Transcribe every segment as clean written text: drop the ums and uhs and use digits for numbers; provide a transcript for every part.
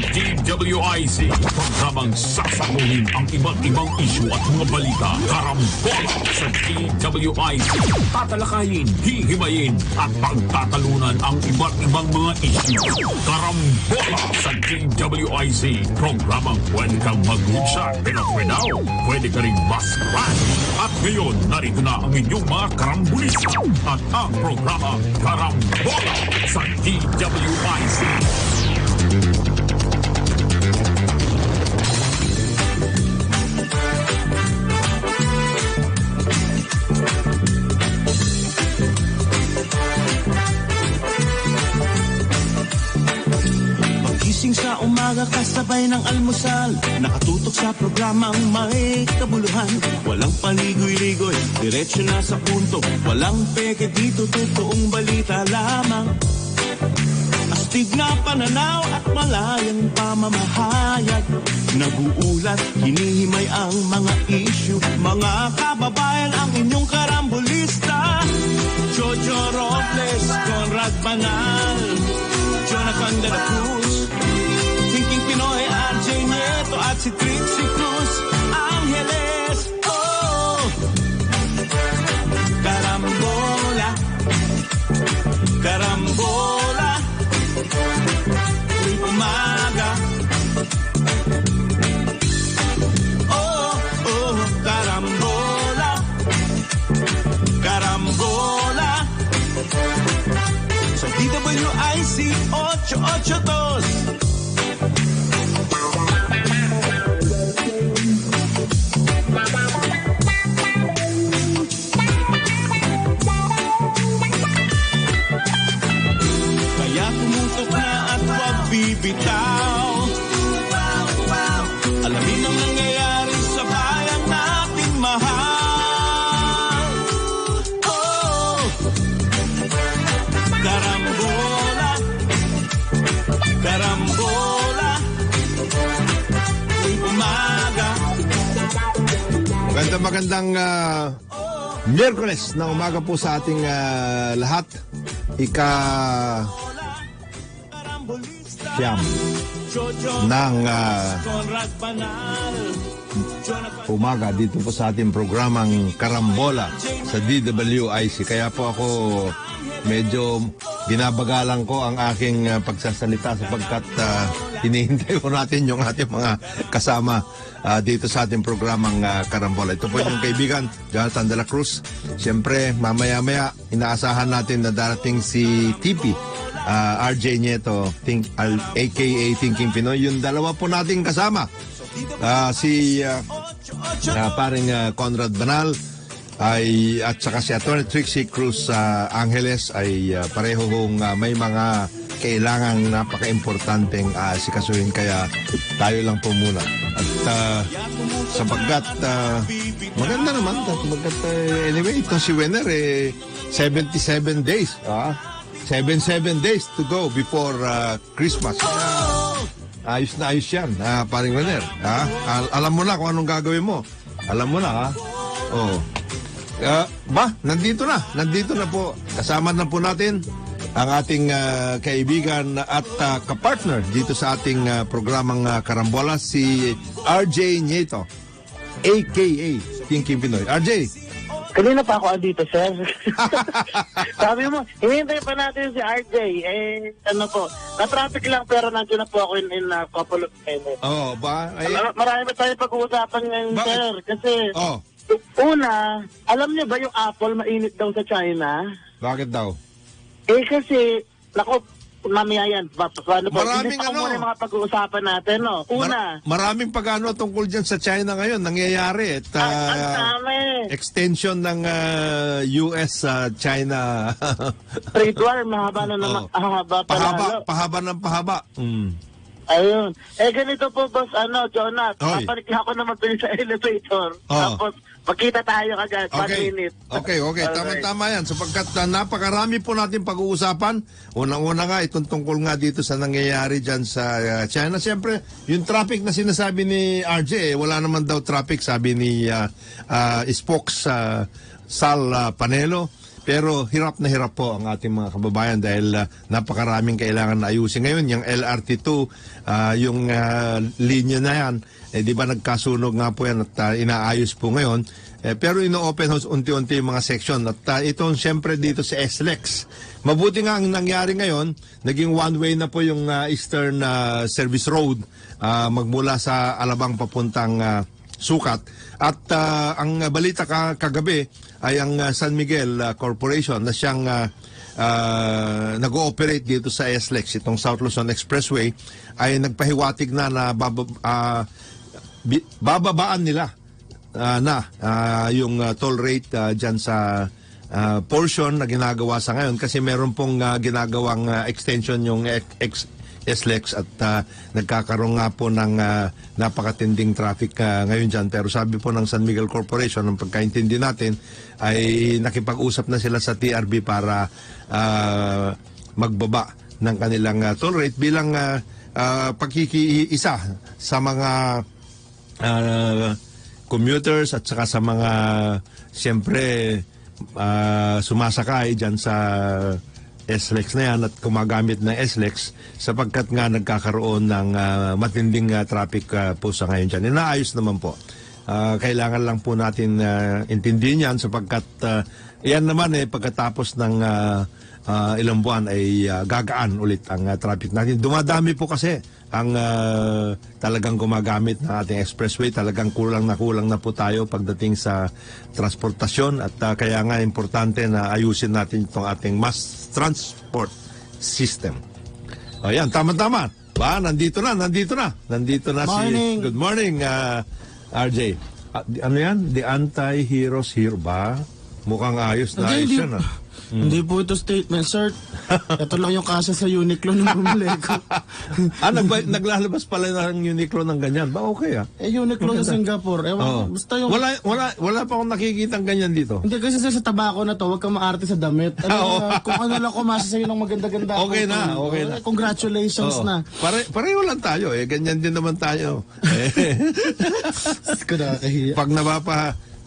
DWIC. Programang sasagutin ang iba't ibang isyu at mga balita. Karambola sa DWIC. Tatalakayin, hihimayin at pagtatalunan ang iba't ibang mga isyu. Karambola sa DWIC. Programang pwede kang mag-reach pero pwede ka rin mas-crash. At ngayon, narito na ang inyong mga karambulista at ang programa Karambola sa DWIC. Gising sa umaga kasabay ng almusal, nakatutok sa programang may kabuluhan. Walang paligoy-ligoy, diretso na sa punto. Walang peke dito, totoong balita lamang. Astig na pananaw at malayang pamamahayag. Naguulat, hinihimay ang mga issue. Mga kababayan, ang inyong karambulista. Jojo Robles, Conrad Banal, Jonathan de la Cruz, Thinking Pinoy, RJ Nieto at si Trixie Cruz Angeles. Oh! Karambola, Karambola, tuwing umaga. Oh, oh, Karambola, Karambola. Sa DWIC 882. Kaya tumutok na at wag bibitaw. Alamin ang nangyayari sa bayan nating mahal. Oh! Karambola, Karambola, tuwing umaga. Magandang Miyerkules na umaga po sa ating lahat. Siyam ng umaga dito po sa ating programang Karambola sa DWIC. Kaya po ako medyo binabagalan ko ang aking pagsasalita sapagkat hinihintay po natin yung ating mga kasama dito sa ating programang Karambola. Ito po yung kaibigan, Jonathan de la Cruz. Siyempre, mamaya-maya, inaasahan natin na darating si TP, RJ Nieto, aka Thinking Pinoy. Yung dalawa po nating kasama, si paring Conrad Banal, at saka si Atty. Trixie Cruz Angeles ay pareho hong may mga kailangang napaka-importanteng sikasuhin, kaya tayo lang po muna. At sapagkat maganda naman, sapagkat anyway, ito si Winner 77 days 77 days to go before Christmas. Ayos na ayos yan, paring Winner. Alam mo na kung anong gagawin mo. Alam mo na, oh. Nandito na po. Kasama na po natin ang ating kaibigan at kapartner dito sa ating programang Karambola, si RJ Nieto, aka Thinking Pinoy. RJ! Kanina pa ako dito, sir. Sabi mo, hihintay pa natin si RJ. Na-traffic lang pero nandiyan na po ako in a couple of minutes. Oh, ba? Marami pa tayo pag-uusapan ngayon, sir. Kasi, una, alam niyo ba yung Apple mainit daw sa China? Bakit daw? Kasi, mamaya yan. Maraming muna yung mga pag-uusapan natin, no? Una. Maraming pag-ano tungkol dyan sa China ngayon, nangyayari. At, extension ng US-China. Trade war, mahaba na naman. Pahaba ng pahaba. Ayun. Ganito po, boss, Jonat. Papanik ako na mabilis sa elevator. Tapos, magkita tayo agad. Okay. 1 minute. Okay. Tama-tama yan. Sapagkat napakarami po natin pag-uusapan. Unang-una nga, itong tungkol nga dito sa nangyayari dyan sa China. Siyempre, yung traffic na sinasabi ni RJ, wala naman daw traffic, sabi ni Spokes Sal Panelo. Pero hirap na hirap po ang ating mga kababayan dahil napakaraming kailangan na ayusin. Ngayon, yung LRT2, yung linya na yan, di ba nagkasunog nga po yan at inaayos po ngayon. Pero ino-open house unti-unti yung mga section. At ito siyempre dito sa SLEX. Mabuti nga ang nangyari ngayon, naging one-way na po yung Eastern Service Road magmula sa Alabang papuntang Sukat. At ang balita kagabi ay ang San Miguel Corporation na siyang nag-ooperate dito sa SLEX, itong South Luzon Expressway, ay nagpahiwatig na bababaan nila yung toll rate dyan sa portion na ginagawa sa ngayon kasi meron pong ginagawang extension yung SLEX at nagkakaroon nga po ng napakatinding traffic ngayon dyan. Pero sabi po ng San Miguel Corporation, ang pagkaintindi natin, ay nakipag-usap na sila sa TRB para magbaba ng kanilang toll rate bilang pagkikiisa sa mga commuters at saka sa mga siyempre sumasakay dyan sa SLEX na yan at kumagamit ng SLEX sapagkat nga nagkakaroon ng matinding traffic po sa ngayon dyan. Inaayos naman po. Kailangan lang po natin intindihin yan sapagkat yan naman pagkatapos ng ilang buwan ay gagaan ulit ang traffic natin. Dumadami po kasi ang talagang gumagamit ng ating expressway. Talagang kulang na po tayo pagdating sa transportasyon at kaya nga importante na ayusin natin itong ating mass transport system. Ayan, tama-tama. Nandito na. Morning. Good morning, RJ. Ano yan? The anti-heroes here ba? Mukhang ayos na ayos yan. Hindi po ito statement, sir. Ito lang yung kasa sa Uniqlo nung bumili ko. Naglalabas pala ng Uniqlo ng ganyan. Ba okay Uniqlo sa Singapore. Basta yung... Wala pa akong nakikitang ganyan dito. Hindi kasi sa tabako na to, huwag kang maarte sa damit. Kung ano lang kumasa sa'yo ng maganda-ganda. Okay na. Congratulations na. Pareho lang tayo ganyan din naman tayo. Pag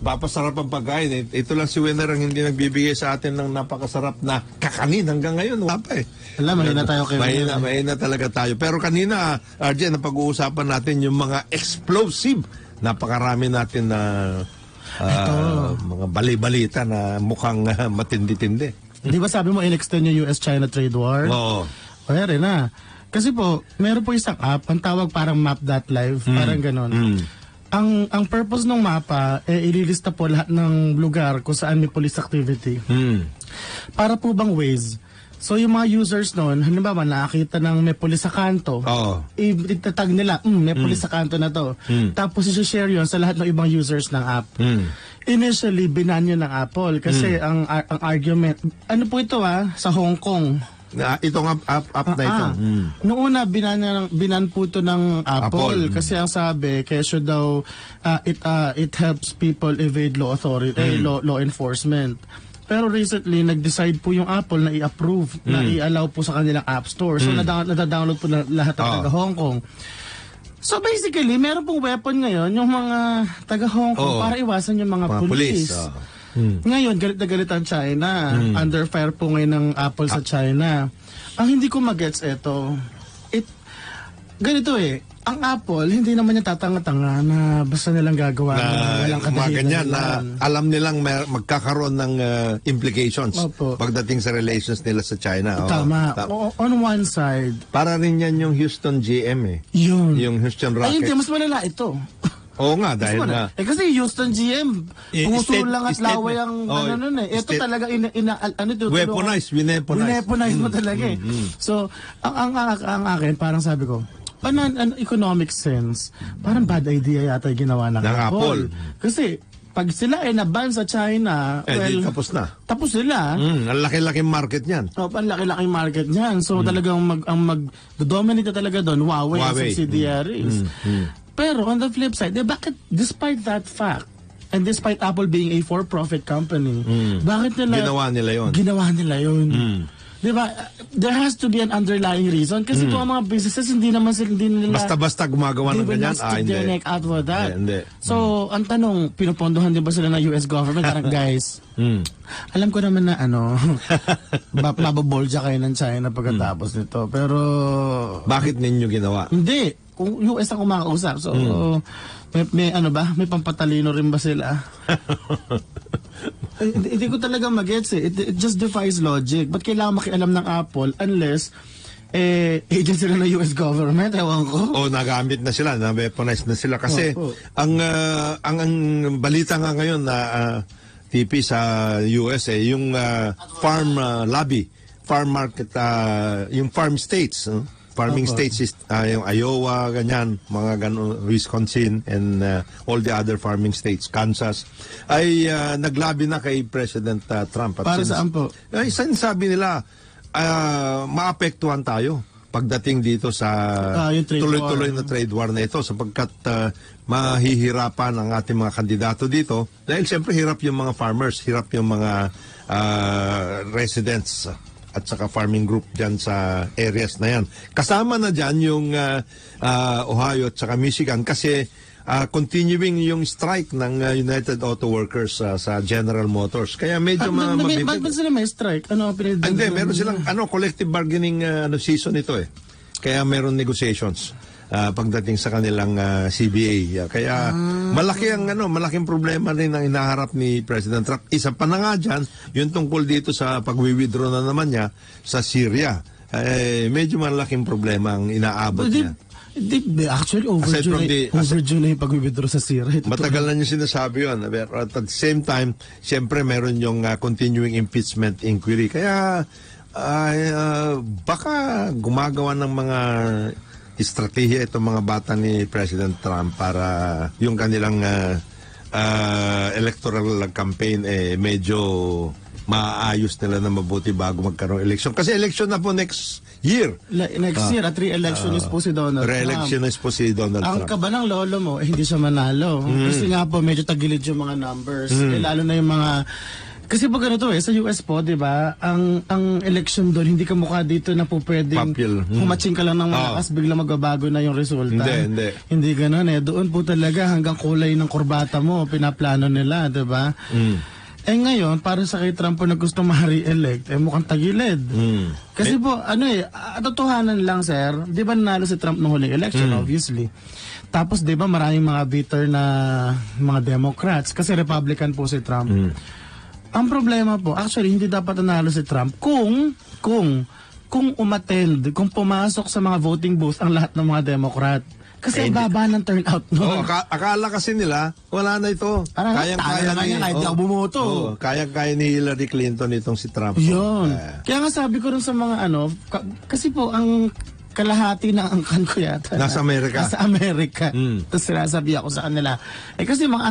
papasarap ang pagkain. Ito lang si Winner ang hindi nagbibigay sa atin ng napakasarap na kakanin hanggang ngayon. Mahina tayo kayo. Mahina talaga tayo. Pero kanina, RJ, napag-uusapan natin yung mga explosive. Napakarami natin na mga bali-balita na mukhang matindi-tindi. Di ba sabi mo in-extend yung US-China trade war? Oo. Rin na. Kasi po, meron po isang app, ang tawag parang map.live, parang ganon. Ang purpose ng mapa, ililista po lahat ng lugar kung saan may police activity. Para po bang ways? So yung mga users noon, halimbawa nakakita ng may police sa kanto, itatag nila, may police sa kanto na to. Tapos i-share yun sa lahat ng ibang users ng app. Initially, binan yun ng Apple kasi ang argument, ano po ito sa Hong Kong. Itong app na ito. Noong una, binan po ito ng Apple. Kasi ang sabi, kesyo daw, it helps people evade law authority, law enforcement. Pero recently, nag-decide po yung Apple na i-approve, na i-allow po sa kanilang App Store. So, nadadownload po na lahat ng taga Hong Kong. So basically, meron pong weapon ngayon, yung mga taga Hong Kong, para iwasan yung mga police. Ngayon, galit na galit ang China. Under fire po ngayon ng Apple sa China. Ang hindi ko magets ito, ganito ang Apple, hindi naman niya tatanga-tanga na basta nilang gagawa na walang kadahilan na alam nilang magkakaroon ng implications pagdating sa relations nila sa China. Tama. On one side. Para rin yan yung Houston GM Yun. Yung Houston Rockets. Ay, hindi. Mas malala ito. Oo nga, dahil na... kasi Houston GM, puso lang at laway ang Ito talaga, weaponize mo talaga So, ang akin, parang sabi ko, an economic sense, parang bad idea yata yung ginawa ng Apple. Kasi, pag sila naban sa China, tapos na. Tapos sila. Ang laki-laking market niyan. Ang laki-laking market niyan. So, talagang mag-dominate talaga doon, Huawei. Subsidiaries. Pero on the flip side, bakit despite that fact, and despite Apple being a for-profit company, bakit nila... Ginawa nila yun. Di ba? There has to be an underlying reason kasi itong mga businesses hindi naman sila nila basta-basta gumagawa ng ganyan. Hindi neck out for that. Hindi. So, ang tanong, pinupondohan din ba sila ng US government? Parang guys, alam ko naman na mababolja kayo ng China pagkatapos nito. Pero bakit ninyo ginawa? Hindi. Kung US ang kumakausap. So, may may pampatalino rin ba sila? Hindi ko talaga magets eh. It just defies logic. Ba't kailangan makialam ng Apple unless agent sila ng US government? Ewan ko. O nagamit na sila, na-weaponize na sila. Kasi ang balita nga ngayon na TP sa US yung farm lobby, farm market, yung farm states, farming states is yung Iowa, ganyan, mga ganun, Wisconsin, and all the other farming states, Kansas, ay naglabi na kay President Trump. At para saan po? Ay, sabi nila, maapektuhan tayo pagdating dito sa tuloy-tuloy na trade war na ito sapagkat mahihirapan ang ating mga kandidato dito dahil siyempre hirap yung mga farmers, hirap yung mga residents at saka farming group dyan sa areas na yan. Kasama na dyan yung Ohio at saka Michigan kasi continuing yung strike ng United Auto Workers sa General Motors. Kaya medyo mabibigat. Bakit sila may strike? Hindi, meron silang collective bargaining season ito eh. Kaya meron negotiations pagdating sa kanilang CBA. Kaya malaking problema rin ang inaharap ni President Trump. Isa pa na nga dyan, yung tungkol dito sa pag-withdraw na naman niya sa Syria. Medyo malaking problema ang inaabot niya. Actually, overdue na yung pag-withdraw sa Syria. Matagal na niya sinasabi yun. But at the same time, siyempre meron yung continuing impeachment inquiry. Kaya baka gumagawa ng mga estratehiya itong mga bata ni President Trump para yung kanilang electoral campaign medyo maayos nila na mabuti bago magkaroon election. Kasi election na po next year. Next year, at re-electionist po si Donald Trump. Re-electionist po si Donald Trump. Ang kaba ng lolo mo, hindi siya manalo. Kasi nga po, medyo tagilid yung mga numbers. Lalo na yung mga... Kasi pag ganito sa US po, di ba, ang election doon, hindi ka mukha dito na po pwedeng humaching ka lang ng malakas, bigla magbabago na yung resulta. Hindi ganun Doon po talaga hanggang kulay ng kurbata mo, pinaplano nila, di ba? Ngayon, para sa kay Trump po na gusto ma-re-elect, mukhang tagilid. Kasi po, totohanan lang, sir, di ba nanalo si Trump noong huling election, obviously. Tapos, di ba, maraming mga bitter na mga Democrats, kasi Republican po si Trump. Ang problema po, actually, hindi dapat nanalo si Trump kung umattend, kung pumasok sa mga voting booth ang lahat ng mga Democrat. Kasi baba ng turnout noon. Akala kasi nila, wala na ito. Kaya-kaya na yan, hindi ako bumoto. Kaya-kaya ni Hillary Clinton itong si Trump. Yun. Kaya nga sabi ko rin sa mga kasi po, ang kalahati ng angkan ko yata. Nasa Amerika. Nasa Amerika. Tapos sinasabi ako sa kanila. Kasi mga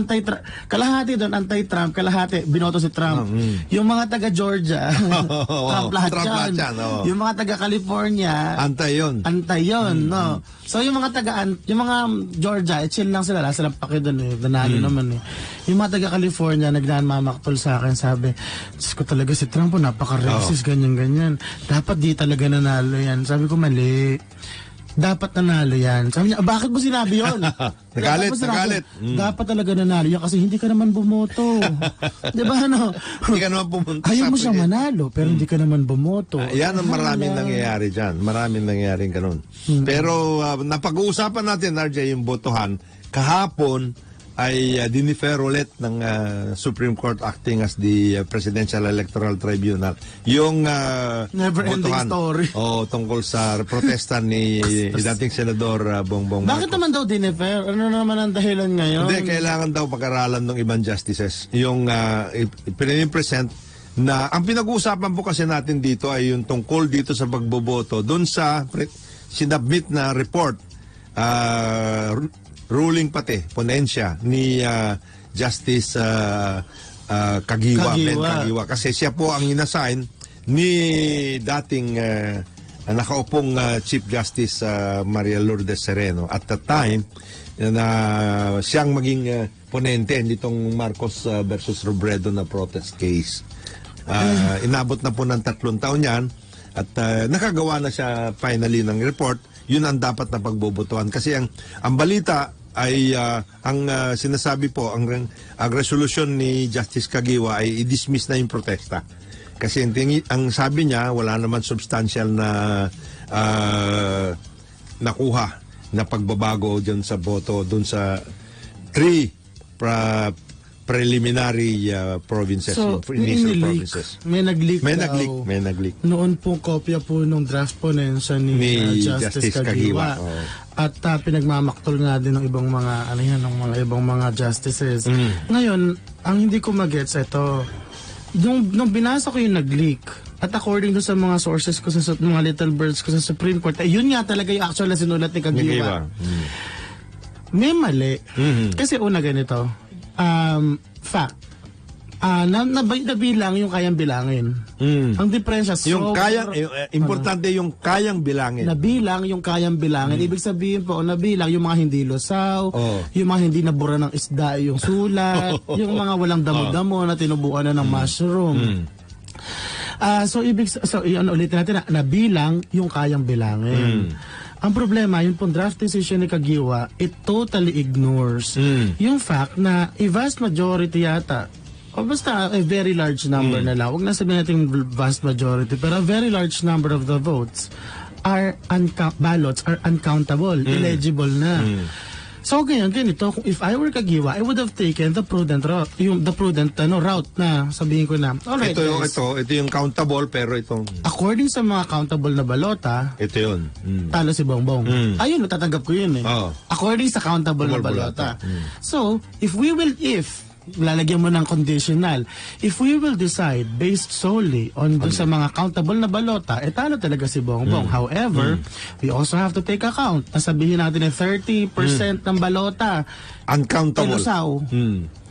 kalahati doon anti-Trump, kalahati binoto si Trump. Yung mga taga-Georgia, Trump lahat yan. Yung mga taga-California, antay yun. No? So yung mga Georgia, chill lang sila. Lasa lang paki doon Danalo naman Yung mga taga-California, nagmamaktol sa akin, sabi, Diyos ko talaga si Trump, napaka-racist, ganyan-ganyan. Dapat di talaga nanalo yan. Sabi ko, mali. Dapat nanalo yan. Sabi niya, bakit mo sinabi yun? Nagalit. Dapat talaga nanalo yan kasi hindi ka naman bumoto. Di ba Hindi ka naman bumoto. Ayaw mo siyang manalo, pero hindi ka naman bumoto. Yan ang maraming nangyayari dyan. Maraming nangyayaring ganun. Pero napag-uusapan natin, RJ, yung botohan. Kahapon ay dinifer ulit ng Supreme Court acting as the Presidential Electoral Tribunal yung never-ending story. Tungkol sa protesta ni dating Senador Bongbong Marcos. Bakit naman daw dinifer? Ano naman ang dahilan ngayon? Hindi, kailangan daw pag-aralan ng ibang justices. Yung present na ang pinag-uusapan po kasi natin dito ay yung tungkol dito sa pagboboto doon sa sinubmit na report ruling pati, ponensya ni Justice Kagiwa, Ben Kagiwa. Kasi siya po ang inassign ni dating nakaupong Chief Justice Maria Lourdes Sereno. At the time, na siyang maging ponente nitong Marcos versus Robredo na protest case. Inabot na po ng 3 taon yan. At nakagawa na siya finally ng report. Yun ang dapat na pagbobotohan. Kasi ang balita ay ang sinasabi po, ang resolusyon ni Justice Kagiwa ay i-dismiss na yung protesta. Kasi ang sabi niya, wala naman substantial na nakuha na pagbabago dyan sa boto dun sa 3 preliminary provinces, initial provinces. May nag-leak. May nag-leak. Noon po kopya po nung draft po na yun sa ni Justice Kagiwa. At pinagmamaktol nga din ng ibang mga ng mga ibang mga justices. Ngayon, ang hindi ko magets ito, nung binasa ko yung nag-leak, at according to sa mga sources ko sa mga little birds ko sa Supreme Court, yun nga talaga yung actual na sinulat ni Kagiwa. May mali. Kasi una ganito, fact, nabilang yung kayang bilangin. Ang diferensya, yung importante yung kayang bilangin. Nabilang yung kayang bilangin. Ibig sabihin po, nabilang yung mga hindi lusaw, yung mga hindi nabura ng isda yung sulat, yung mga walang damo-damo na tinubuan na ng mushroom. Ulitin natin, nabilang yung kayang bilangin. Ang problema, yung pong draft decision ni Kagiwa, it totally ignores yung fact na a vast majority yata, o basta a very large number na lang, huwag na sabihin natin vast majority, pero a very large number of the votes ballots are uncountable, illegible na. So ganito, if I were Kagiwa, I would have taken the prudent route, route na sabihin ko na. Alright, ito yung countable, pero itong according sa mga countable na balota, ito yun. Talo si Bongbong. Ayun, natatanggap ko yun eh. According sa countable na balota. So, lalagyan mo ng conditional. If we will decide based solely on sa mga countable na balota, talo talaga si Bongbong. However, we also have to take account na sabihin natin na 30% ng balota uncountable.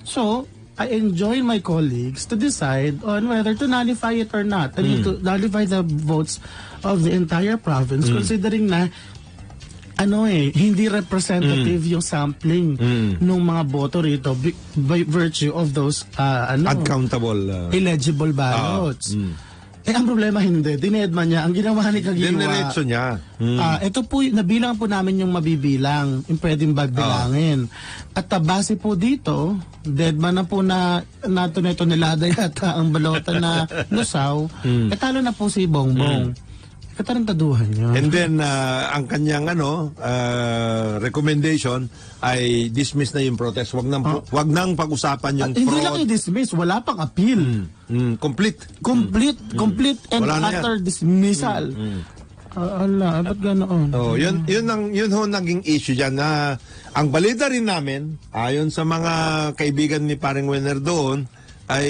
So, I enjoin my colleagues to decide on whether to nullify it or not. I mean, to nullify the votes of the entire province, considering na hindi representative yung sampling ng mga boto rito by virtue of those uncountable illegible ballots. Ang problema hindi. Dinedma niya. Ang ginawa ni Kagiwa, diniretso niya. Ito po, nabilang po namin yung mabibilang, yung pwedeng bilangin. At base po dito, deadman na po na tonelada yata ang balota na lusaw, talo na po si Bongbong. Katarantaduhan niya. And then, ang kanyang recommendation ay dismiss na yung protest. Wag nang pag-usapan yung fraud. Hindi lang i-dismiss, wala pang appeal. Complete and utter dismissal. Ba't ganoon? Yun ho naging issue dyan na ang balita rin namin, ayon sa mga kaibigan ni Paring Wenner doon, ay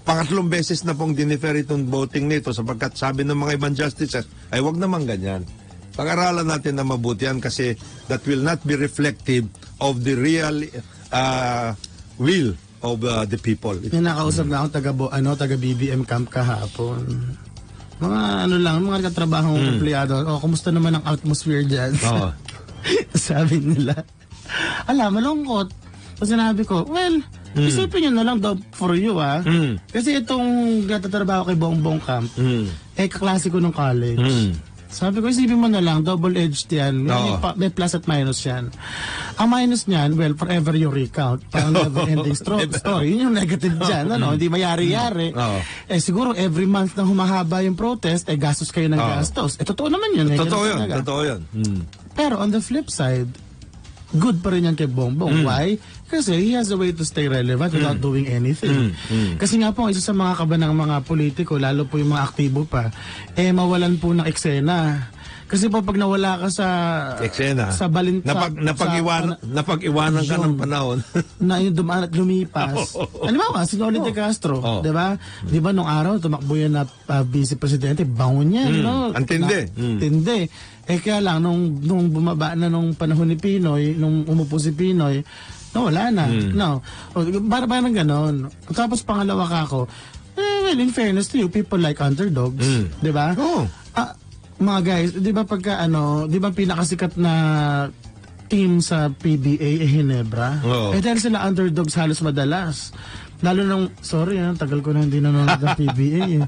pangatlong beses na pong dinifer itong voting nito sapagkat sabi ng mga ibang justices ay wag naman ganyan. Pag-aralan natin na mabuti yan kasi that will not be reflective of the real will of the people. May nakausap na ako taga BBM camp kahapon. Mga katrabahong empleyado. Kumusta naman ang atmosphere dyan? Sabi nila, malungkot. So sinabi ko, isipin nyo na lang for you Kasi itong natatrabaho kay Bongbong Camp, kaklase ko nung college. Sabi ko, isipin mo na lang, double-edged yan. May plus at minus yan. Ang minus niyan, forever yung recount. Parang never-ending story. Yun yung negative dyan. Hindi mayari-yari. Siguro every month na humahaba yung protest, gastos kayo ng gastos. Totoo naman yun. Totoo yun. Pero on the flip side, good pa rin yan kay Bongbong. Why? Kasi he has a way to stay relevant without doing anything. Kasi nga po, isa sa mga kaba ng mga politiko, lalo po yung mga aktibo pa, mawalan po ng eksena. Kasi po pag nawala ka sa eksena, sa napag-iwanan ka ng panahon na yung dumaan at lumipas. Halimbawa, si Noli de Castro, di ba? Di ba nung araw, tumakbo yan na vice presidente, bangon yan, Antindi. Kaya lang, nung bumaba na nung panahon ni Pinoy, nung umupo si Pinoy, wala na. Parang ganon. Tapos pangalawa ka ako, in fairness to you, people like underdogs. Di ba? Mga guys, di ba di ba pinakasikat na team sa PBA Ginebra? Dahil sila underdogs halos madalas. Lalo nung, sorry tagal ko na hindi nanonood ng PBA eh.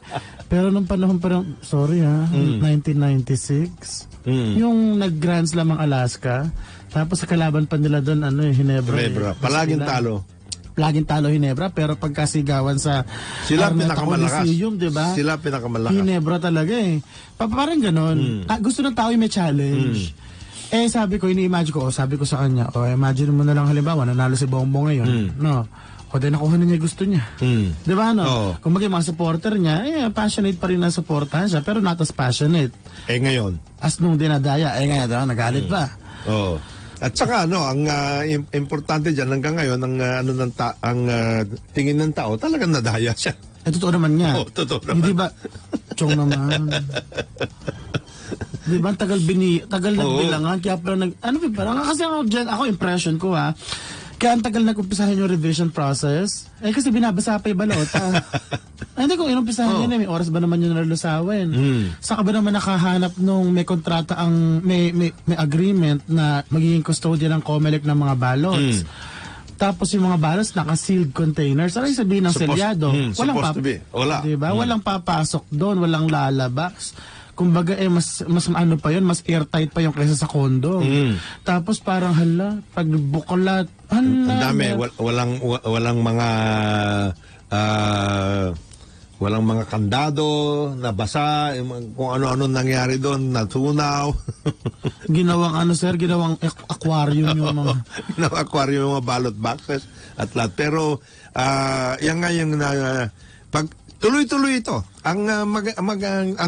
Pero nung panahon parang, sorry 1996, yung nag-Grand Slam ang Alaska, tapos sa kalaban pa nila doon, Ginebra. Palaging talo. Laging talo Ginebra, pero pagkasigawan sa sila Arneta pinakamalakas. Coliseum, diba? Sila pinakamalakas. Ginebra talaga eh. Parang ganon. Gusto ng tao yung may challenge. Sabi ko, ini-imagine ko, sabi ko sa kanya, imagine mo na lang halimbawa, nanalo si Bongbong ngayon. No? O din nakuha na niya gusto niya. Di ba, no? Oo. Kung mga supporter niya, passionate pa rin na supportahan siya, pero not as passionate. Ngayon? As nung dinadaya, ngayon, nagalit pa. Oo. At saka, ang importante dyan, hanggang ngayon, ang tingin ng tao, talagang nadaya siya. Totoo naman nga. Oo, totoo naman. Hindi ba? Chong naman. Di ba, tagal nagbilangan, kaya parang parang kasi ako impression ko kaya ang tagal nag-umpisahan yung revision process. Kasi binabasa pa yung balota. Hindi ko inumpisahan yun may oras ba naman yun nalusawin? Saka ba naman nakahanap nung may kontrata may agreement na magiging custodian ng COMELEC ng mga ballots. Tapos yung mga ballots naka-sealed containers. Ano yung sabihin ng selyado? Diba? Walang papasok doon, walang lalabas. Kumbaga mas mas airtight pa yung kaysa sa kondo. Tapos parang pagbuklat, ang dami, walang mga kandado, nabasa, kung ano-ano nangyari doon, natunaw. ginawang aquarium yung mga ginawang aquarium yung mga ballot boxes at lahat. Pero yan nga yung pag tuloy-tuloy ito. Ang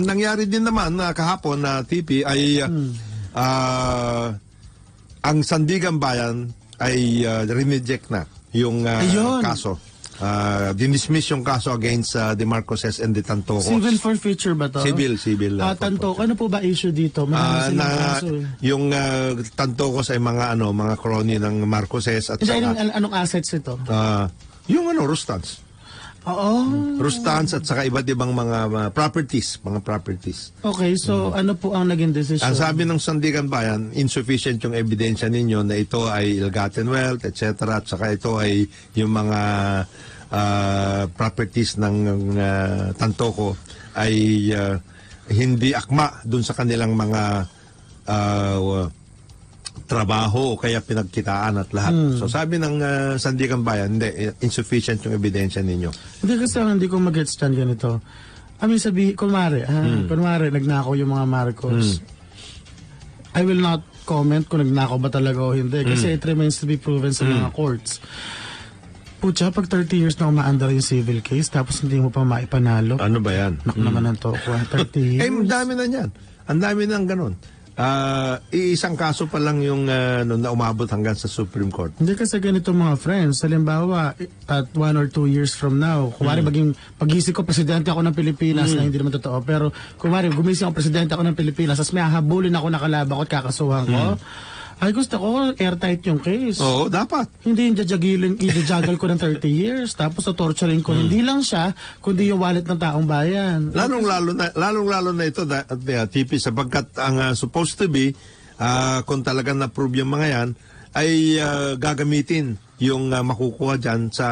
nangyari din naman kahapon na TP ay ang Sandigan Bayan ay remediate na yung kaso. Dinismiss yung kaso against the Marcoses and the Tantocos. Civil forfeiture ba to? Civil. Tantocos, ano po ba issue dito? Yung Tantocos ay mga crony ng Marcoses at anong assets ito? Yung Rustans. Rustans at saka iba't ibang mga properties. Okay, so ano po ang naging decision? Ang sabi ng Sandigan Bayan, insufficient yung ebidensya ninyo na ito ay ill-gotten wealth, etc. At saka ito ay yung mga properties ng Tantoco ay hindi akma dun sa kanilang mga trabaho o kaya pinagkitaan at lahat. So sabi ng Sandigan Bayan, hindi, insufficient yung ebidensya ninyo. Hindi kasi hindi ko mag-gets dyan ganito. Kunwari, nagnakaw yung mga Marcos. I will not comment kung nagnakaw ba talaga o hindi kasi it remains to be proven sa mga courts. Pucha, pag 30 years na umaandar yung civil case tapos hindi mo pa maipanalo. Ano ba yan? Naman ang to. 30 years. Ang dami na yan. Ang dami na ganun. Isang kaso pa lang yung na umabot hanggang sa Supreme Court. Hindi kasi ganito mga friends. Halimbawa, at 1 or 2 years from now, kumari pagising ko, presidente ako ng Pilipinas, na hindi naman totoo, pero kumari, gumising ako, presidente ako ng Pilipinas, tapos may hahabulin ako na kalaban ko at kakasuhan ko, ay gusto ko, airtight yung case. Oo, dapat. Hindi yung i-juggle ko ng 30 years, tapos torturing ko, hindi lang siya, kundi yung wallet ng taong bayan. Lalong-lalo na ito, TP, sapagkat ang supposed to be, kung talagang na-prove yung mga yan, ay gagamitin yung makukuha dyan sa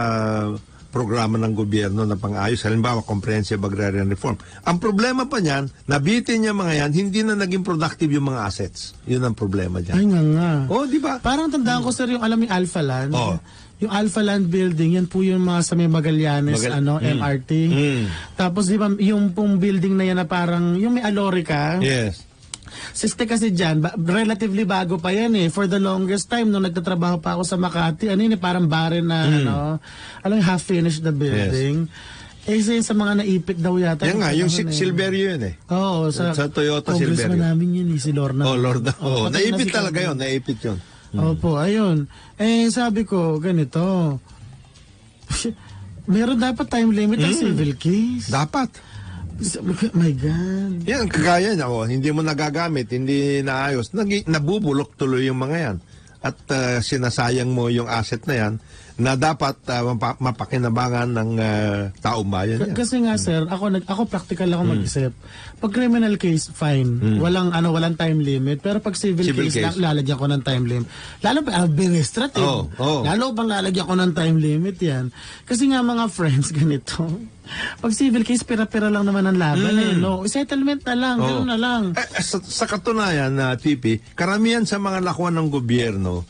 programa ng gobyerno na pang-ayos. Halimbawa, Comprehensive Agrarian Reform. Ang problema pa niyan, nabitin niya mga yan, hindi na naging productive yung mga assets. Yun ang problema dyan. Ay nga. Di ba? Parang tandaan ko, sir, yung alam yung Alpha Land. Yung Alpha Land building, yan po yung mga sa may Magallanes, MRT. Tapos, di ba, yung pong building na yan na parang, yung may Alorica. Yes. Siste kasi dyan, relatively bago pa yan For the longest time, nung nagtatrabaho pa ako sa Makati, parang barren na, half-finished the building. Yes. Sa mga naipit daw yata. Yan nga, yung Silverio yun Oo, sa Toyota Silverio. Congressman namin yun si Lorna. Lorna. Naipit talaga yun, naipit yun. Opo, ayun. Sabi ko, ganito, meron dapat time limit ang civil case. Dapat. My God. Yan, kagaya niya, hindi mo nagagamit, hindi naayos, nabubulok tuloy yung mga yan. At sinasayang mo yung asset na yan na dapat mapakinabangan ng taong bayan yan. Kasi nga sir, ako practical ako mag-isip. Pag criminal case, fine. Walang time limit. Pero pag civil case, lalagyan ko ng time limit. Lalo pa administrative. Lalo bang lalagyan ko ng time limit yan. Kasi nga mga friends, ganito. Pag civil case, pira-pira lang naman ang laban no? Settlement na lang, gano'n na lang. Sa katunayan, Tipi, karamihan sa mga lakuan ng gobyerno,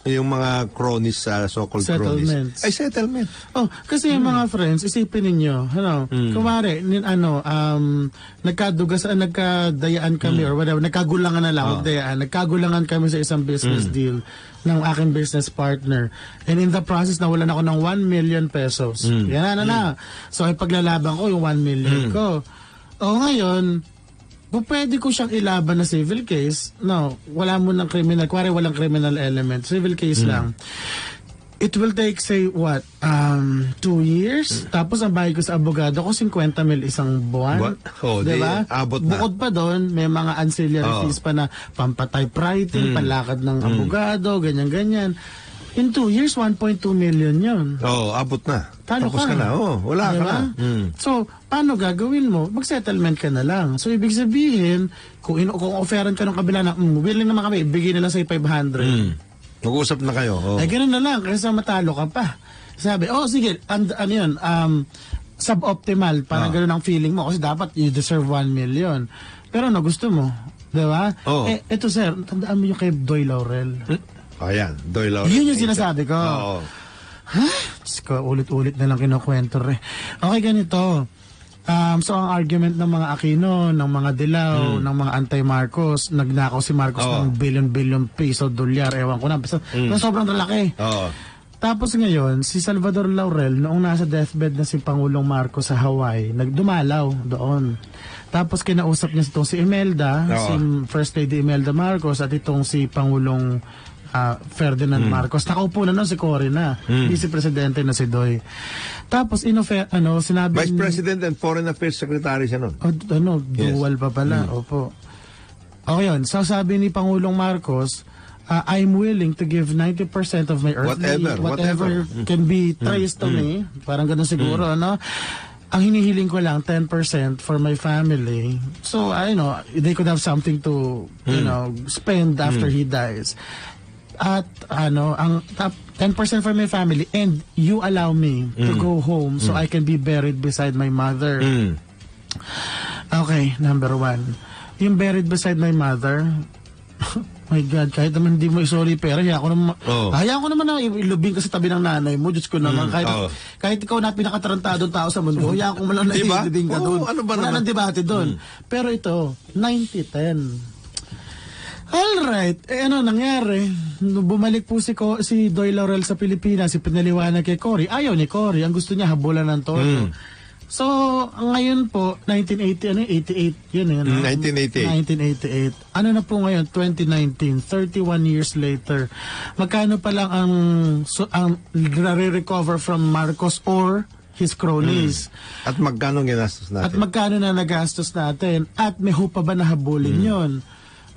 yung mga cronies sa so-called cronies, ay settlement. Kasi yung mga friends, isipin ninyo, kumari, nagkadayaan kami or whatever, nagkagulangan na lang, nagkagulangan kami sa isang business deal ng aking business partner. And in the process, nawalan ako ng 1 million pesos. Yan na. So, ay paglalaban ko yung 1 million ko. Ngayon, kung pwede ko siyang ilaban na civil case, wala mo ng criminal, kuwari walang criminal element, civil case lang. It will take, say, 2 years? Tapos ang bayad ko sa abogado ko, 50 mil isang buwan. Diba? Abot na. Bukod pa doon, may mga ancillary fees pa na pampatypewriting, panlakad ng abogado, ganyan-ganyan. In 2 years, 1.2 million yun. Abot na. Tapos ka na. Wala ka na. So, paano gagawin mo? Mag-settlement ka na lang. So, ibig sabihin, kung offeran ka ng kabila na, willing naman kami, bigyan nila sa'yo 500. Mag-uusap na kayo. Gano'n na lang, kasi matalo ka pa. Sabi, sige, suboptimal, parang gano'n ang feeling mo, kasi dapat you deserve 1 million. Pero gusto mo, di ba? Ito sir, tandaan mo yung kay Doy Laurel. Ayan, Doy Laurel. Yun yung sinasabi ko. Ulit-ulit na lang kinukwento rin. Okay, ganito. So ang argument ng mga Aquino, ng mga Dilaw, ng mga anti-Marcos, nagnakaw si Marcos ng billion piso, dolyar, ewan ko na. Sobrang laki. Tapos ngayon, si Salvador Laurel, noong nasa deathbed na si Pangulong Marcos sa Hawaii, nagdumalaw doon. Tapos kinausap niya itong si Imelda, si First Lady Imelda Marcos, at itong si Pangulong Ferdinand Marcos. Nakaupo na si Cory na. Vice Presidente na si Doy. Tapos sinabi Vice President and Foreign Affairs Secretary siya nun. Dual pa pala. Opo. Yun. So sabi ni Pangulong Marcos, I'm willing to give 90% of my earthly, whatever can be traced to me. Parang ganun siguro, Ang hinihiling ko lang 10% for my family. So, they could have something to, spend after he dies. At ang top 10% for my family, and you allow me to go home so I can be buried beside my mother. Okay, number 1. Yung buried beside my mother, my God, kahit naman hindi mo isoli pera, hayaan ko naman na ilubing ka sa tabi ng nanay mo. Diyos ko naman, kahit ikaw na pinakatarantadong tao sa mundo, hayaan ko man lang na ilubing ka doon. Wala nang debate doon. Pero ito, 90-10. Alright, nangyari? Bumalik po si Doy Laurel sa Pilipinas, pinaliwanag kay Cory. Ayaw ni Cory, ang gusto niya habulan ng todo. So, ngayon po, 1988, yun 1988. Ano na po ngayon, 2019, 31 years later. Magkano pa lang ang recover from Marcos or his cronies? At magkano ginastos natin? At magkano na nagastos natin? At may hope pa ba na habulin yun?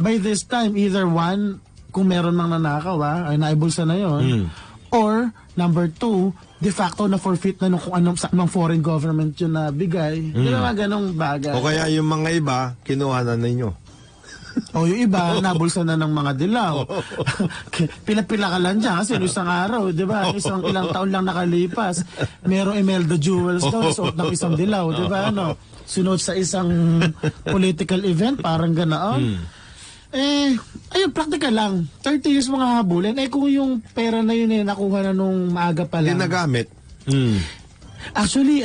By this time, either one, kung meron mang nanakaw, ay naibulsa na yon, or number 2, de facto na forfeit na kung anong foreign government yun na bigay. Di ba ganong bagay? O kaya yung mga iba, kinuha na ninyo. O yung iba, nabulsa na ng mga Dilaw. Pila-pila ka lang dyan kasi isang araw, di ba? Ilang taon lang nakalipas. Merong Imelda Jewels doon, suot ng isang Dilaw, di ba? Sunod sa isang political event, parang ganoon. Ayun, practical lang. 30 years mga habulin. Kung yung pera na yun nakuha na nung maaga pa lang. Hindi nagamit. Actually,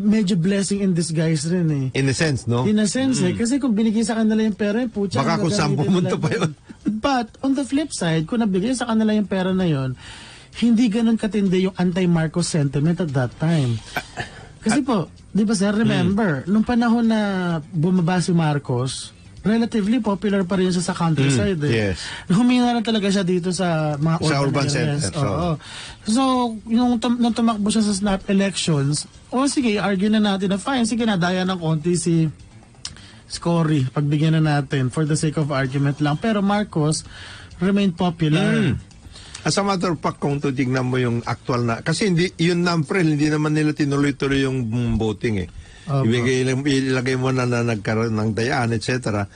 medyo blessing in disguise rin In a sense, no? In a sense, kasi kung binigay sa kanila yung pera, putya. Baka kung saan pumunta pa yun. But, on the flip side, kung nabigay sa kanila yung pera na yun, hindi ganun katindi yung anti-Marcos sentiment at that time. Kasi po, di ba sir, remember, nung panahon na bumaba si Marcos, relatively popular pa rin siya sa countryside. Yes. Humina lang talaga siya dito sa mga urban centers. So, nung tumakbo siya sa snap elections, sige, argue na natin na fine, sige na, daya ng konti si Cory, pagbigyan na natin for the sake of argument lang. Pero Marcos remained popular. As a matter of fact, kung titignan mo yung actual na, kasi hindi, yun April, hindi naman nila tinuloy-tuloy yung voting eh. Ilagay mo na nagkaroon ng dayaan, etc.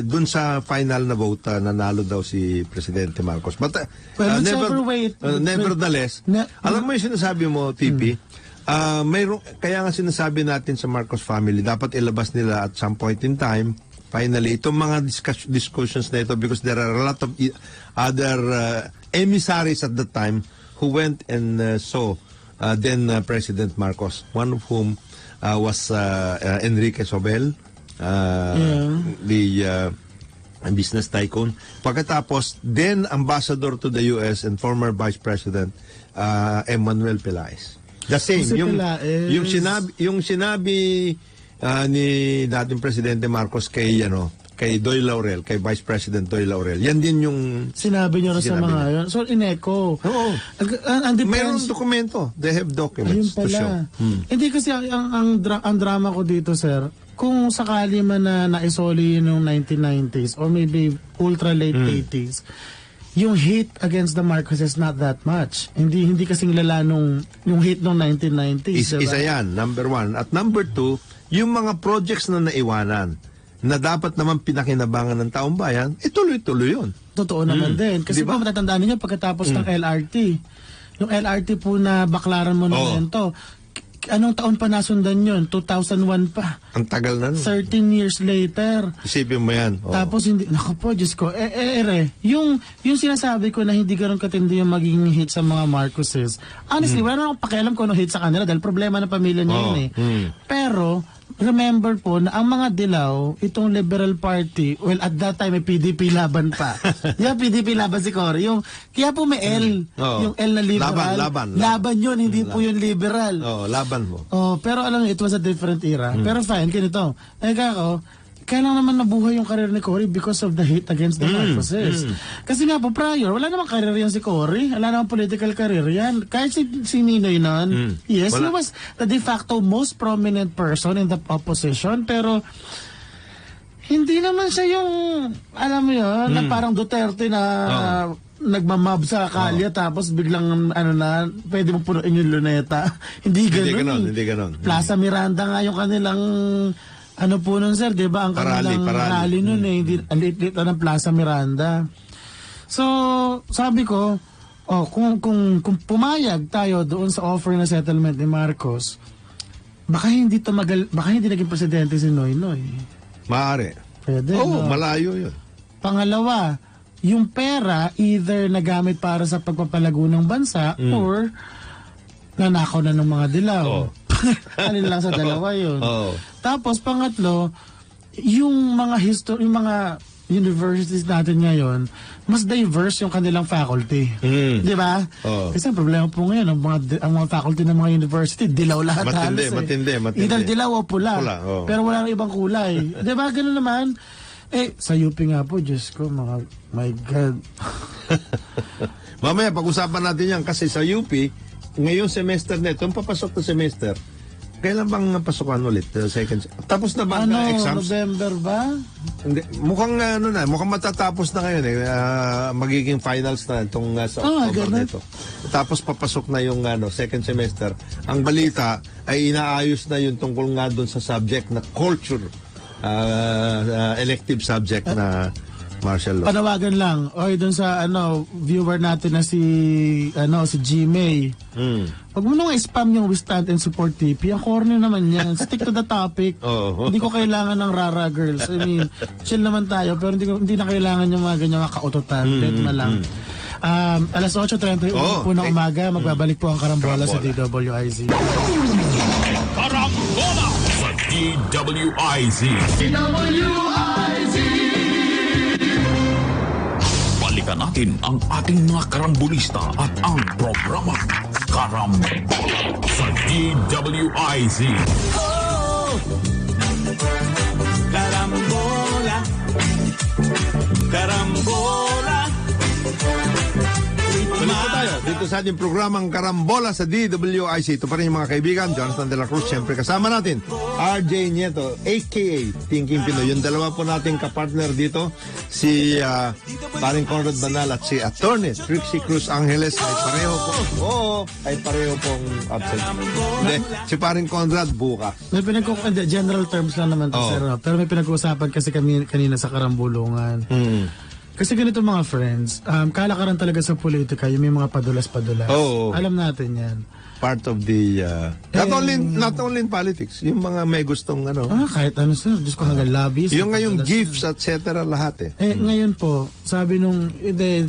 Dun sa final na vote, nanalo daw si Presidente Marcos. But nevertheless, alam mo yung sinasabi mo, TP, kaya nga sinasabi natin sa Marcos family, dapat ilabas nila at some point in time, finally, itong mga discussions na ito, because there are a lot of other emissaries at the time who went and saw then President Marcos, one of whom was Enrique Sobel, the business tycoon. Pagkatapos, then ambassador to the US and former Vice President Emmanuel Pelaez. The same, yung sinabi ni dating Presidente Marcos kay Doy Laurel, kay Vice President Doy Laurel. Yan din yung sinabi niyo sa mga yun. So, in-echo. Oo. Mayroong dokumento. They have documents to show. Hindi kasi ang drama ko dito, sir, kung sakali man na naisoli yun noong 1990s or maybe ultra late 80s, yung hate against the Marcos is not that much. Hindi kasing lala nung yung hate noong 1990s. Isa yan, number one. At number two, yung mga projects na naiwanan na dapat naman pinakinabangan ng taong bayan, tuloy-tuloy yun. Totoo naman din. Kasi diba? Po matatandaan niyo pagkatapos ng LRT, yung LRT po na Baclaran Monumento, anong taon pa nasundan yun? 2001 pa. Ang tagal na nun. 13 years later. Isipin mo yan. Tapos hindi, naku po, Diyos ko, yung sinasabi ko na hindi ganun katindi yung magiging hit sa mga Marcoses, honestly, wala na akong pakialam kung ano hit sa kanila dahil problema ng pamilya niya yun eh. Pero, remember po na ang mga dilaw, itong Liberal Party, well, at that time may PDP laban pa. Yung PDP laban si Cory. Kaya po may L. Yung L na liberal. Laban yun, hindi po yung liberal. Laban mo. Pero alam niyo, it was a different era. Pero fine, ganito. Kailan naman nabuhay yung career ni Cory because of the hate against the Marcoses. Kasi nga po, prior, wala namang career yan si Cory. Wala namang political career yan. Kahit si Ninoy nun, yes, he was the de facto most prominent person in the opposition, pero hindi naman siya yung, alam mo yun, na parang Duterte na nagmamab sa kalye tapos biglang pwede mo punuin yung luneta. Hindi ganun. Plaza Miranda nga yung kanilang po nun, sir, di ba? Ang kanilang rally nun ang liit-liit ng Plaza Miranda. So, sabi ko, kung pumayag tayo doon sa offer na settlement ni Marcos, baka hindi naging presidente si Noynoy. Maaari. Pwede, malayo yun. Pangalawa, yung pera either nagamit para sa pagpapalago ng bansa or nanakaw na ng mga dilaw. Alin lang sa dalawa yun. Tapos pangatlo, yung mga universities natin ngayon, mas diverse yung kanilang faculty. Di ba? Kasi ang problema po ngayon, ang mga faculty ng mga university, dilaw lahat halos. Matindi. Either dilaw o pula. Pero wala nang ibang kulay. Di ba? Ganun naman. Sa UP nga po, Diyos ko, my God. Mamaya, pag-usapan natin yan kasi sa UP, ngayong semester na ito, papasok na semester, kailan bang pasukan ulit? Tapos na ba ang exams? November ba? Hindi, mukhang matatapos na ngayon magiging finals na itong sa October nito. Tapos papasok na yung second semester. Ang balita ay inaayos na yung tungkol nga doon sa subject na culture, elective subject na martial law. Panawagan lang. Doon sa viewer natin na si G-May. Pag mo nung spam yung we stand and support TP, ang corny naman yan. Stick to the topic. Hindi ko kailangan ng rara girls. I mean, chill naman tayo, pero hindi na kailangan yung mga ganyan kautotan. Deadma lang. Alas 8:31 po ng umaga, magbabalik po ang Karambola sa DWIZ. Karambola sa DWIZ. Balikan natin ang ating mga karambulista at ang programa Karambola sa DWIZ. Karambola, Karambola. Balik tayo dito sa ating programang Karambola sa DWIC. Ito pa rin yung mga kaibigan, Jonathan de la Cruz, siyempre kasama natin, RJ Nieto, a.k.a. Thinking Pinoy. Yung dalawa po nating kapartner dito, si paring Conrad Banal at si Attorney Trixie Cruz Angeles, ay pareho pong absent. Hindi, si paring Conrad bukas. May general terms lang naman to, sir. Pero may pinag-uusapan kasi kami kanina sa Karambulungan. Kasi ganito mga friends, kalakaran talaga sa politika, yung may mga padulas-padulas. Alam natin yan. Part of the, not only in politics, yung mga may gustong kahit ano sir, Diyos ko hanggang lobbies. Yung ngayong gifts, etc. lahat ngayon po, sabi nung,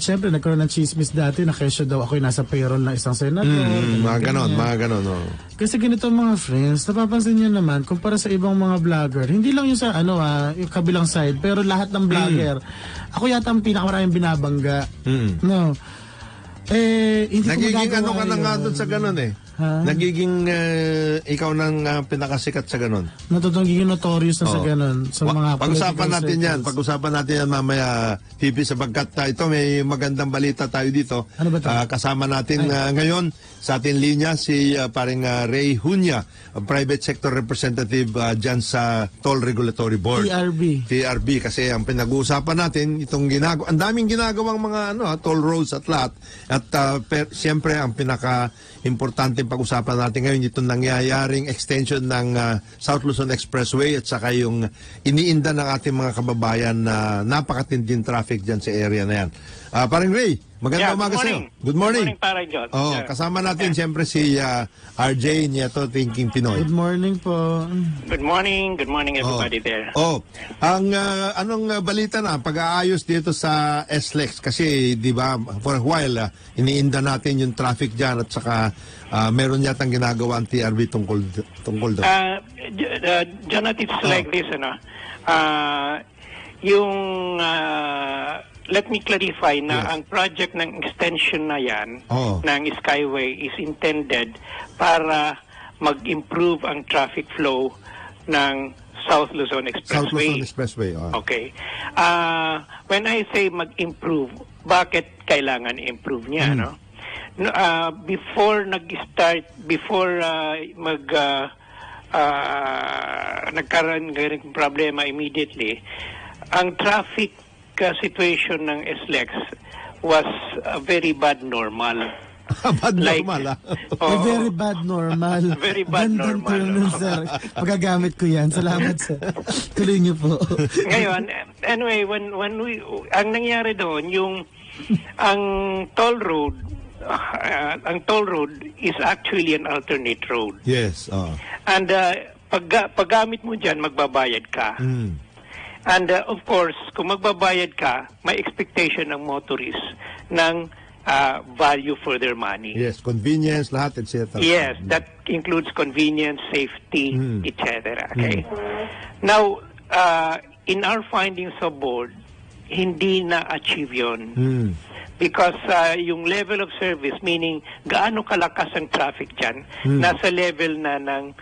siyempre nagkaroon ng chismis dati na kesyo daw ako'y nasa payroll ng isang senator. Mga ganon. Kasi ganito mga friends, napapansin nyo naman, kumpara sa ibang mga vlogger, hindi lang yung sa yung kabilang side, pero lahat ng vlogger, ako yata ang pinakamaraming binabangga. No. Hindi nagiging ko ka na nga doon sa ganon Nagiging ikaw nang pinakasikat sa ganon. Nagiging notorious na sa ganon. Sa mga pag-usapan natin yan. Pag-usapan natin yan mamaya, Pipi, sapagkat ito may magandang balita tayo dito. Ano ba ito? Kasama natin ngayon sa ating linya si paring Ray Hunya, private sector representative dyan sa Toll Regulatory Board. TRB. Kasi ang pinag-uusapan natin, itong ang daming ginagawang mga toll roads at lahat. At siyempre, ang pinaka-importante pag-usapan natin ngayon, itong nangyayaring extension ng South Luzon Expressway at saka yung iniinda ng ating mga kababayan na napakatinding traffic dyan sa area na yan. Paring Ray, magandang umaga sa'yo. Good morning. Good morning, Paring John. Kasama natin siyempre si RJ Nieto, Thinking Pinoy. Good morning po. Good morning everybody there. Ang anong balita na pag-aayos dito sa SLEX? Kasi di ba for a while iniinda natin yung traffic dyan at saka meron yatang ginagawa ang TRB tungkol doon. Jonathan, it's like this, let me clarify na ang project ng extension na yan ng Skyway is intended para mag-improve ang traffic flow ng South Luzon Expressway. Okay. When I say mag-improve, bakit kailangan i-improve niya, no? Before nagkaroon ng problema immediately, ang traffic situation ng SLEX was a very bad normal. Very bad normal. Very bad normal. Sir. Magagamit ko yan. Salamat, sir. Tuloy niyo po. Ngayon, anyway, ang nangyari doon, ang toll road is actually an alternate road. Yes. And paggamit mo dyan, magbabayad ka. And of course, kung magbabayad ka, may expectation ng motorist ng value for their money. Yes, convenience, lahat, etc. Yes, that includes convenience, safety, etc. Okay? Now, in our findings of board, hindi na-achieve yun. Because yung level of service, meaning gaano kalakas ang traffic dyan, nasa level na ng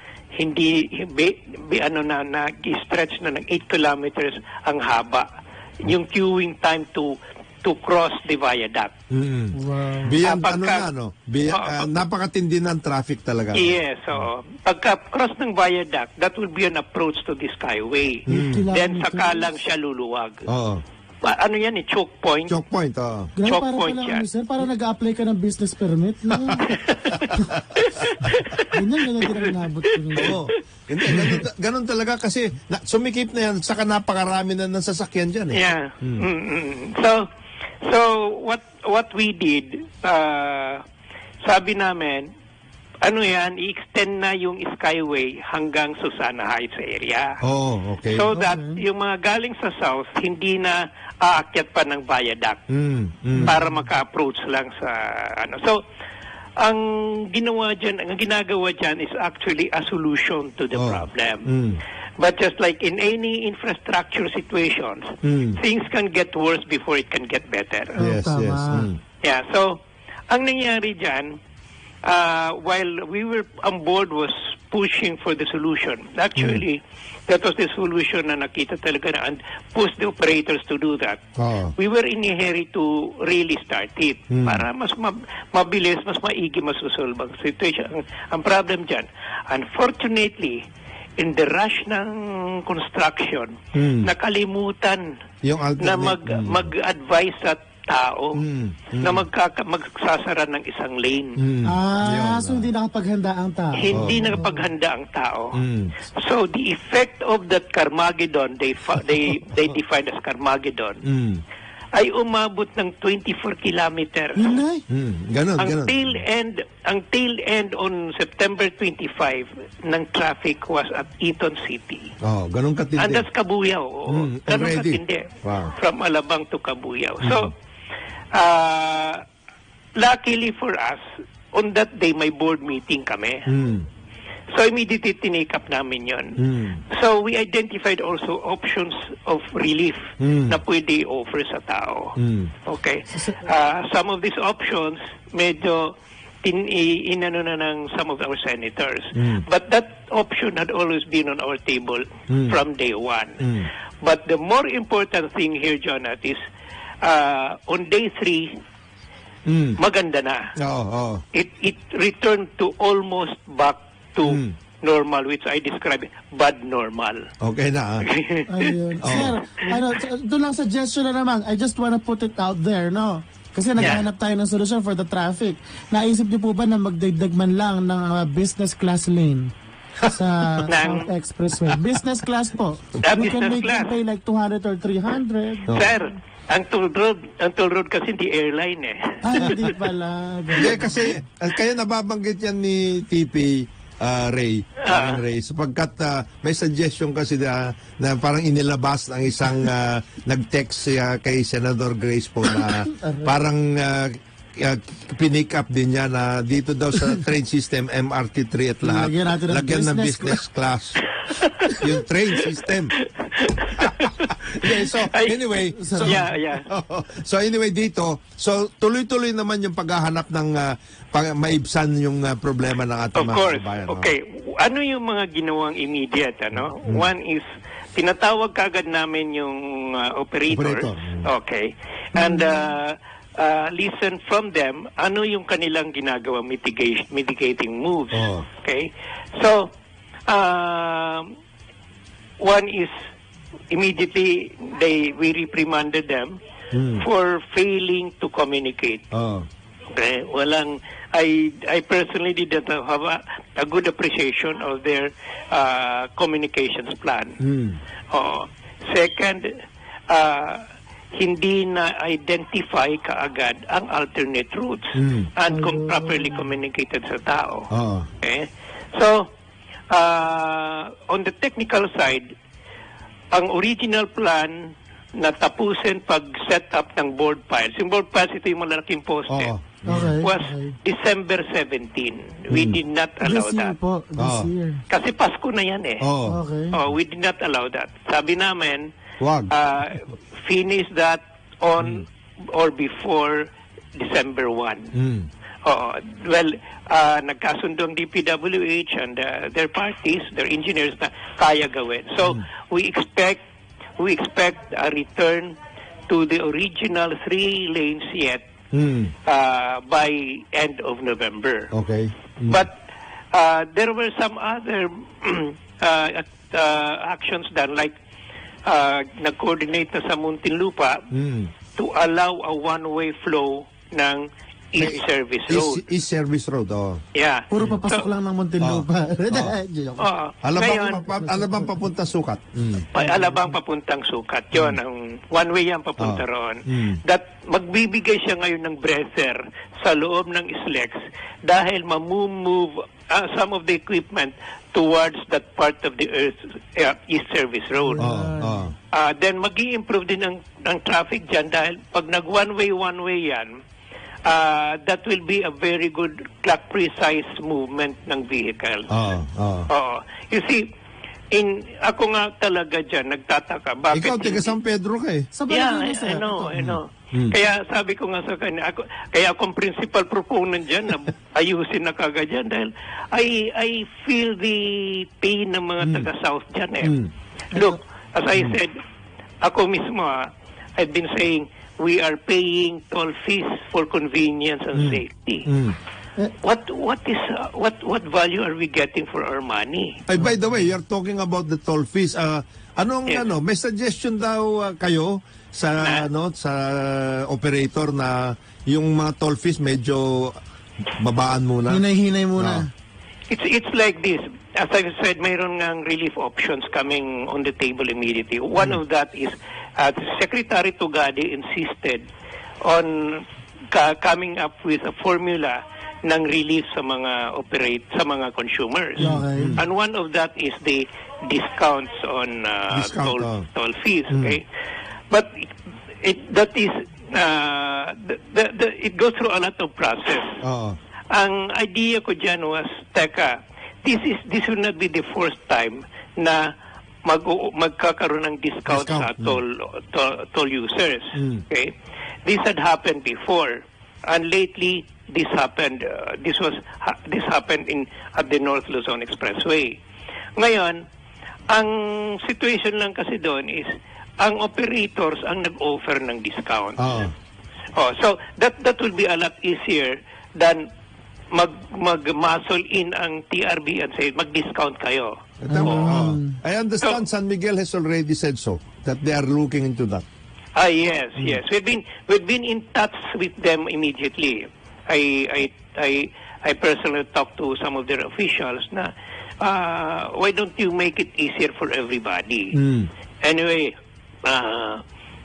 nag-stretch na ng 8 kilometers ang haba. Yung queuing time to cross the viaduct. Wow. Napakatindi ng traffic talaga. Yes, so pagka-cross ng viaduct, that will be an approach to the Skyway. Then saka lang siya luluwag. Ano yan choke point? Choke point, Choke point yan. Sir, para nag-apply ka ng business permit. Ganyan din nabot ko. Hindi, ganun talaga kasi sumikip na yan, saka napakarami na ng sasakyan dyan. Yeah. So what we did, sabi namin, i-extend na yung Skyway hanggang Susana Heights area. Okay. So that yung mga galing sa south, hindi na aakyat pa ng viaduct para maka-approach lang sa So, ang ginagawa dyan is actually a solution to the problem. But just like in any infrastructure situations, things can get worse before it can get better. Yes. Yeah, so ang nangyari dyan, while we were on board was pushing for the solution. Actually, that was the solution na nakita talaga na and push the operators to do that. We were in a hurry to really start it para mas mabilis, mas maigi masusolve ang situation. Ang problem dyan, unfortunately, in the rush ng construction, nakalimutan na mag-advise sa tao na magsasara ng isang lane. So hindi nakapaghanda ang tao. Hindi nakapaghanda ang tao. So the effect of that Carmageddon, they defined as Carmageddon, ay umabot ng 24 kilometers. Ang tail end on September 25 ng traffic was at Eton City. Ganun katindi. And that's Kabuyaw. Ganun katindi. From Alabang to Kabuyaw. So, luckily for us, on that day may board meeting kami. So immediately tinake up namin yon. So we identified also options of relief na pwede offer sa tao. Okay. Some of these options medyo inano na ng some of our senators. But that option had always been on our table from day one. But the more important thing here, Jonathan, is on day 3, maganda na. It returned to almost back to normal, which I describe bad normal. Okay na. Ayun. Sir, doon lang suggestion na naman. I just wanna put it out there, no? Kasi naghahanap tayo ng solusyon for the traffic. Naisip niyo po ba na magdagdag man lang ng business class lane sa South Expressway? Business class po. We can make it pay like 200 or 300. Sir, ang toll road kasi hindi airline eh. Hindi pala. Hindi kasi, kaya nababanggit yan ni TP Ray, sapagkat may suggestion kasi na parang inilabas ng isang nag-text kay Senador Grace po na parang pinick up din niya na dito daw sa train system, MRT3 at lahat, lagyan ng business class. Yung train system. Okay, so anyway, so anyway dito, so tuloy-tuloy naman yung paghahanap ng maibsan yung problema ng ating mga kabayan. Okay, ano yung mga ginawang immediate, ano? One is tinatawag kagad namin yung operators. Okay. And listen from them, ano yung kanilang ginagawang mitigating moves. Okay? So, one is immediately we reprimanded them for failing to communicate. Okay, I personally didn't have a good appreciation of their communications plan. Second, hindi na identify kaagad ang alternate routes and properly communicated sa tao. Okay? So, on the technical side, ang original plan na tapusin pag-set up ng board piles. Yung board piles, ito yung malalaking poste. Was December 17. We did not allow that. This year. Kasi Pasko na yan eh. We did not allow that. Sabi namin, finish that on or before December 1. Well, nagkasundo ang DPWH and their parties, their engineers na kaya gawin. So, we expect a return to the original 3 lanes yet by end of November. Okay. But there were some other actions done, like nag-coordinate na sa Muntinlupa to allow a one-way flow ng East Service Road. East Service Road, Yeah. Puro papasok lang ng Muntinlupa. Alabang papunta Sukat. Alabang papuntang Sukat. Yun, ang one-way yan papunta roon. That magbibigay siya ngayon ng breather sa loob ng SLEX dahil mamumove some of the equipment towards that part of the East Service Road. Then mag-i-improve din ang traffic dyan dahil pag nag-one-way yan, that will be a very good clock precise movement ng vehicle. You see, Ako nga talaga dyan, nagtataka. Bakit Ikaw, taga San Pedro ka eh. Sa Yeah, Balaguer, I know. Kaya sabi ko nga sa kanya, kaya akong principal proponent dyan na ayusin na kagad dyan dahil I feel the pain ng mga taga-South dyan eh. Look, as I said, ako mismo I've been saying we are paying toll fees for convenience and safety. What value are we getting for our money? Ay, by the way, you're talking about the toll fees. May suggestion daw kayo sa sa operator na yung mga toll fees medyo babaan muna. Hinay-hinay muna. It's like this. As I said, mayroon ngang relief options coming on the table immediately. One of that is Secretary Tugade insisted on coming up with a formula ng relief sa mga consumers. Okay. And one of that is the discounts on toll fees. Okay, but it goes through a lot of process. Ang idea ko dyan was, this will not be the first time na magkakaroon ng discount sa toll users. Okay, this had happened before. And lately, this happened. This happened at the North Luzon Expressway. Ngayon, ang situation lang kasi doon is ang operators ang nag-offer ng discount. So that will be a lot easier than mag-muscle in ang TRB and say mag-discount kayo. I understand San Miguel has already said so, that they are looking into that. Yes. We've been in touch with them immediately. I personally talked to some of their officials na why don't you make it easier for everybody? Anyway,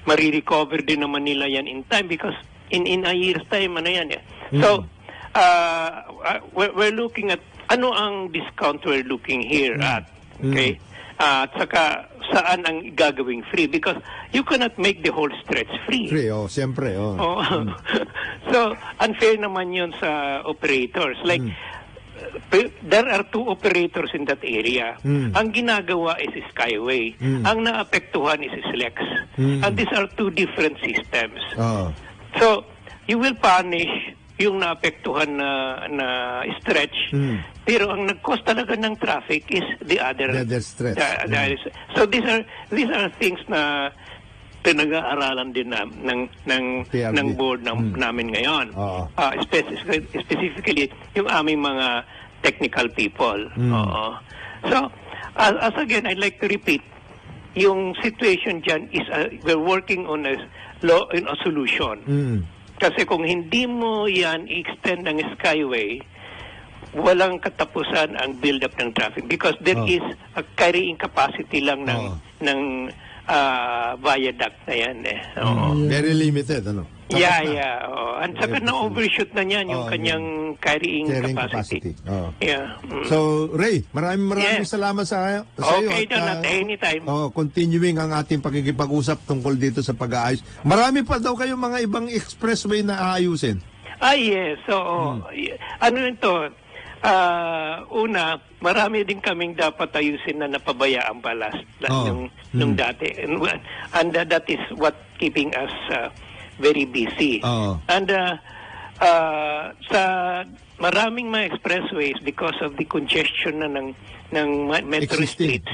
marirecover din naman nila yan in time because in a year's time yan eh. So we're looking at ano ang discount we're looking here at. Okay? At saka saan ang gagawing free because you cannot make the whole stretch free. Siyempre. So, unfair naman yun sa operators. Like, there are two operators in that area. Ang ginagawa is Skyway. Ang naapektuhan is Slex. And these are two different systems. So, you will punish yung naapektuhan na stretch. Pero ang nag-cause talaga ng traffic is the other stretch. So these are things na pinag-aaralan din ng board namin ngayon. Specifically yung aming mga technical people. So as again, I'd like to repeat, yung situation dyan is we're working on a solution. Kasi kung hindi mo yan i-extend ng Skyway, walang katapusan ang build-up ng traffic because there is a carrying capacity lang ng viaduct na yan eh. Very limited, ano? And saka na-overshoot na niyan yung kanyang carrying capacity. So, Ray, maraming salamat sa iyo. Okay, Donat, anytime. Continuing ang ating pakikipag-usap tungkol dito sa pag-aayos. Marami pa daw kayong mga ibang expressway na aayusin. Yes. So, ano ito? Una, marami din kaming dapat ayusin na napabayaan pala nung dati. And that is what keeping us very busy. And sa maraming mga expressways because of the congestion na ng metro streets.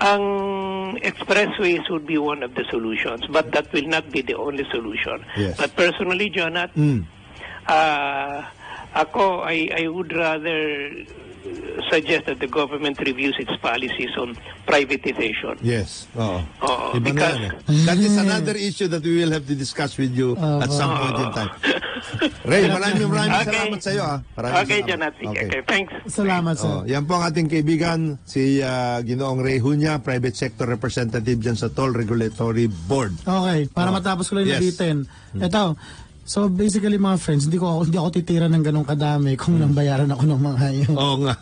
Ang expressways would be one of the solutions, but that will not be the only solution. But personally, Jonathan, ako, I would rather suggest that the government reviews its policies on privatization. Yes. Because that is another issue that we will have to discuss with you at some point in time. Ray, maraming salamat sa iyo. Jonathan. Okay, thanks. Salamat sa. Yan po ang ating kaibigan, si Ginoong Ray Hunya, private sector representative dyan sa Toll Regulatory Board. Okay, para matapos ko lang ulitin. Ito, so basically mga friends, hindi ako titira ng ganong kadami kung nang bayaran ako ng mga yun. Nga.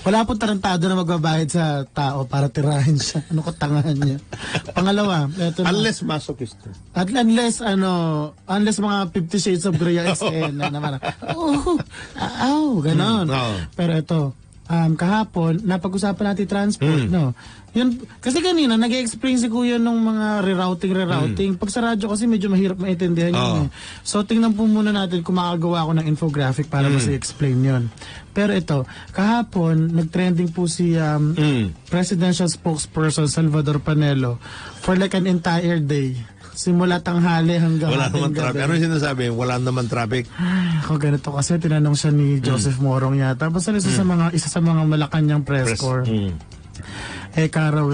Wala pong tarantado na magbabayad sa tao para tirahin siya. Ano ko tangahan niya. Pangalawa, eto na. Unless masochist. Unless mga 50 Shades of Grey SN na naman. Ganon. Pero ito, kahapon, napag-usapan natin transport, no? Yun, kasi kanina, nag-explain si Kuya nung mga rerouting. Pag sa radyo kasi medyo mahirap maintindihan yun. So, tingnan po muna natin kung makagawa ako ng infographic para mas i-explain yun. Pero ito, kahapon, nag-trending po si Presidential Spokesperson Salvador Panelo for like an entire day. Simula tanghali hanggang wala naman traffic. Ano sinasabi? Wala naman traffic. Ay, ako ganito kasi tinanong siya ni Joseph Morong yata. Tapos isa sa mga Malacanang press corps. Karaw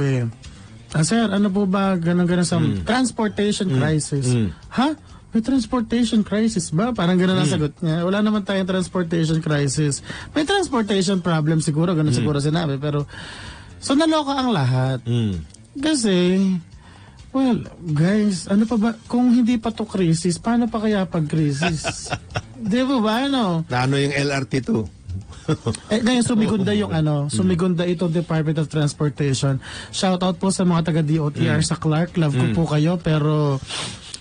sir, ano po ba ganun sa transportation crisis? Ha? May transportation crisis ba? Parang ganun ang sagot niya. Wala naman tayong transportation crisis. May transportation problem siguro, ganun siguro sinabi. Pero, so naloka ang lahat. Kasi, well, guys, ano pa ba, kung hindi pa to crisis, paano pa kaya pag crisis? Di ba, ano? Ano yung LRT2? Ngayon sumigunda yung sumigunda ito Department of Transportation. Shout out po sa mga taga DOTR sa Clark. Love ko po kayo, pero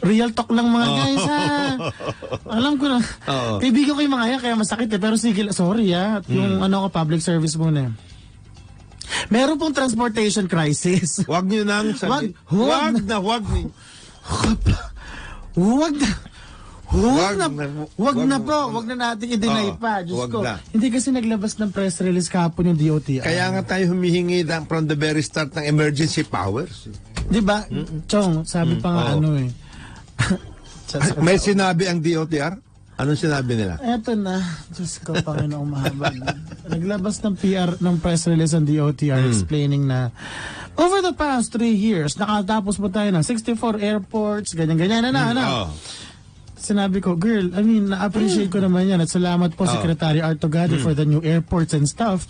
real talk lang mga guys ha. Alam ko na. Kaibigan ko yung mga yan, kaya masakit Pero sige, sorry yung public service muna. Meron pong transportation crisis. Wag niyo nang sabi. Wag na natin i-deny pa. Diyos ko. Hindi kasi naglabas ng press release kahapon yung DOTR. Kaya nga tayo humihingi from the very start ng emergency powers. Di ba? Chong, sabi pa nga May sinabi ang DOTR? Anong sinabi nila? Eto na. Diyos ko, Panginoong mahabag. Naglabas ng press release ang DOTR explaining na over the past 3 years, nakatapos po tayo ng 64 airports, ganyan-ganyan Sinabi ko, girl, na-appreciate ko naman yan at salamat po Secretary Artogado for the new airports and stuff.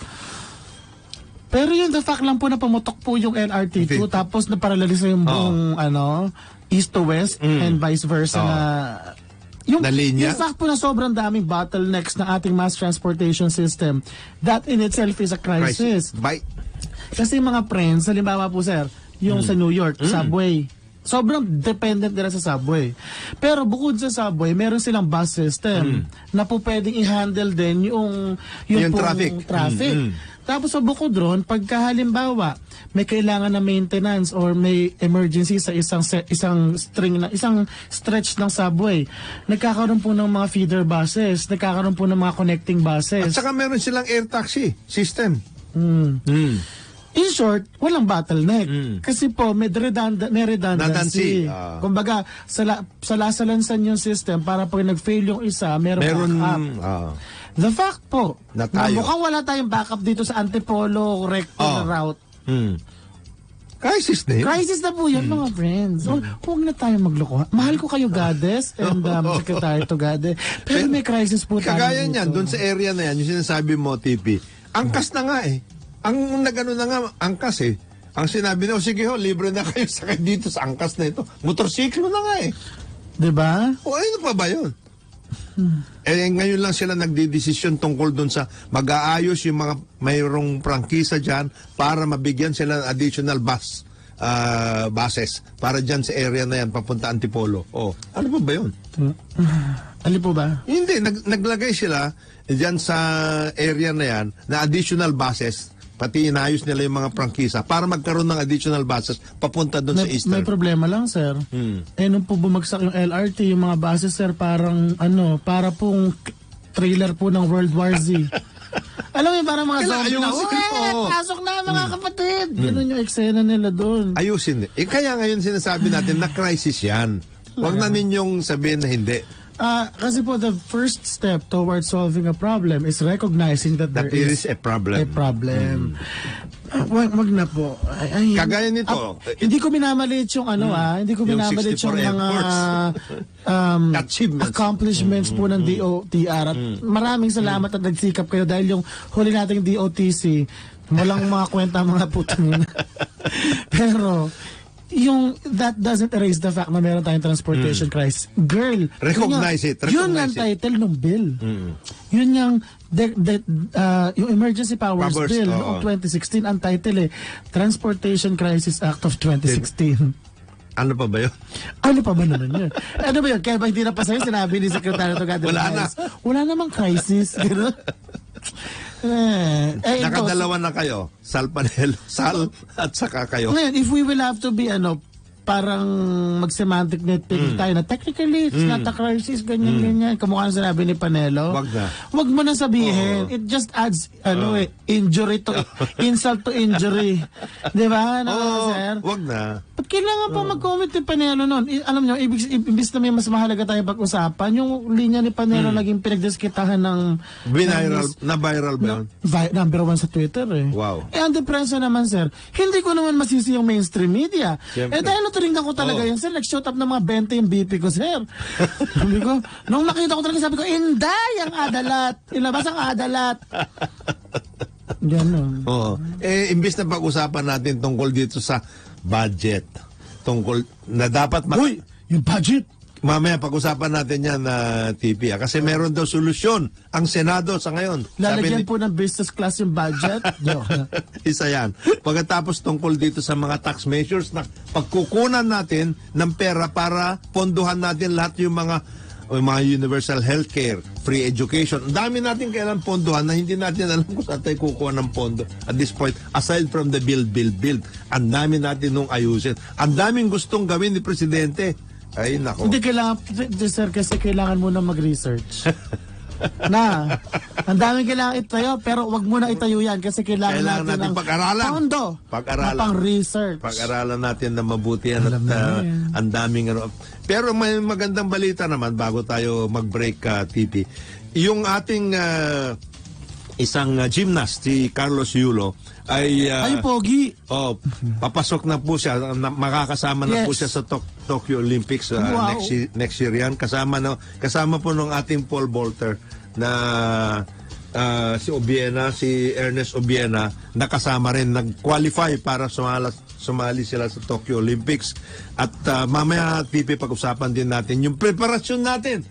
Pero yung the fact lang po na pumutok po yung LRT2 tapos naparalisa yung buong east to west and vice versa na yung fact po na sobrang daming bottlenecks na ating mass transportation system, that in itself is a crisis. Kasi mga friends, halimbawa po sir, yung sa New York, subway, sobrang dependent nila sa subway. Pero bukod sa subway, meron silang bus system na po pwedeng i-handle din yung traffic. Tapos sa bukod ron, pagka halimbawa may kailangan na maintenance or may emergency sa isang stretch ng subway, nagkakaroon po ng mga feeder buses, nagkakaroon po ng mga connecting buses. At saka meron silang air taxi system. In short, walang bottleneck. Kasi po, may redundancy. Kumbaga, salasalansan yung system para pag nag-fail yung isa, meron backup. The fact po, na mukhang wala tayong backup dito sa Antipolo recto na route. Crisis na yun. Crisis na po yun, mga friends. Huwag na tayong magloko. Mahal ko kayo, Goddess, and Secretary to Goddess. Pero may crisis po tayo. Kagaya niyan, doon sa area na yan, yung sinasabi mo, TP, angkas na nga Ang nagano na nga, angkas Ang sinabi na, sige libre na kayo sakay dito sa angkas na ito. Motorsiklo na nga Diba? O ano pa ba yun? Ngayon lang sila nagdidesisyon tungkol doon sa mag-aayos yung mga mayroong prangkisa dyan para mabigyan sila ng additional buses para dyan sa area na yan papunta Antipolo. Ano pa ba yun? Ano po ba? Hindi, naglagay sila dyan sa area na yan na additional buses, pati inayos nila yung mga prangkisa para magkaroon ng additional buses papunta doon sa Eastern. May problema lang, sir. Nung po bumagsak yung LRT, yung mga buses, sir, parang para pong trailer po ng World War Z. Alam mo, parang mga zombie na, pasok na mga kapatid! Ganun yung eksena nila doon. Ayusin. Kaya ngayon sinasabi natin na crisis yan. Huwag na ninyong sabihin na hindi. Kasi po, the first step towards solving a problem is recognizing that there is a problem. Wag na po. Kagaya nito. Hindi ko minamaliit yung hindi ko minamaliit yung mga accomplishments po ng DOTR. At maraming salamat at nagsikap kayo dahil yung huli nating DOTC, walang mga kwenta mga putang. Pero, that doesn't erase the fact na meron tayong transportation crisis. Girl, recognize it. Yun ang title ng bill. Yun yung yung Emergency Powers Bill noong 2016, ang title Transportation Crisis Act of 2016. Ano pa ba yun? Ano pa ba naman yun? Ano ba yun? Kaya ba hindi na pa sa'yo sinabi ni Secretary Togada? Wala na. Wala namang crisis. Nakadalawa na kayo. Sal Panelo, Sal at saka kayo. Ngayon, if we will have to be parang mag-semantic nitpicking tayo na technically it's not a crisis, ganyan. Kamukha na sinabi ni Panelo. Wag na. Wag mo na sabihin. It just adds injury to insult to injury. Di ba? Sir? Wag na. Ba't kailangan pa mag-comment ni Panelo nun? Alam nyo, ibig na may mas mahalaga tayo pag-usapan, yung linya ni Panelo naging pinagdiskitahan ng viral ba yun? Number 1 sa Twitter Wow. Ang depresya naman, sir, hindi ko naman masisi yung mainstream media. Siyempre. Dahil tinignan ko talaga yun, sir, nag-shoot up ng mga 20 yung BP ko, sir. Sabi ko, nung nakita ko talaga, sabi ko, inday ang adalat. Ilabas ang adalat. Ganon. Imbis na pag-usapan natin tungkol dito sa budget, tungkol na dapat Uy, yung budget. Mamaya pag-usapan natin yan na TP. Kasi meron daw solusyon ang Senado sa ngayon. Lalagyan po ng business class yung budget. Isa yan. Pagkatapos tungkol dito sa mga tax measures na pagkukunan natin ng pera para ponduhan natin lahat yung mga universal healthcare, free education. Ang dami natin kailangan ponduhan na hindi natin alam kung saan tayo kukuha ng pondo at this point. Aside from the build. Ang dami natin nung ayusin. Ang daming gustong gawin ni Presidente. Ay, nako. Hindi kailangan, sir, kasi kailangan muna mag-research. Ang daming kailangan itayo, pero wag muna itayo yan kasi kailangan natin ng pag-aralan. Pondo. Pag-aralan. Pang-research. Pag-aralan natin na mabuti yan at ang daming Pero may magandang balita naman bago tayo mag-break, TP. Yung ating isang gymnast, si Carlos Yulo, ay pogi. Papasok na po siya, makakasama na po siya sa Tokyo Olympics next year yan. Kasama po ng ating pole vaulter na si Obiena, si Ernest Obiena, nakasama rin, nag-qualify para sumali sila sa Tokyo Olympics. At mamaya, TP, pag-usapan din natin yung preparasyon natin.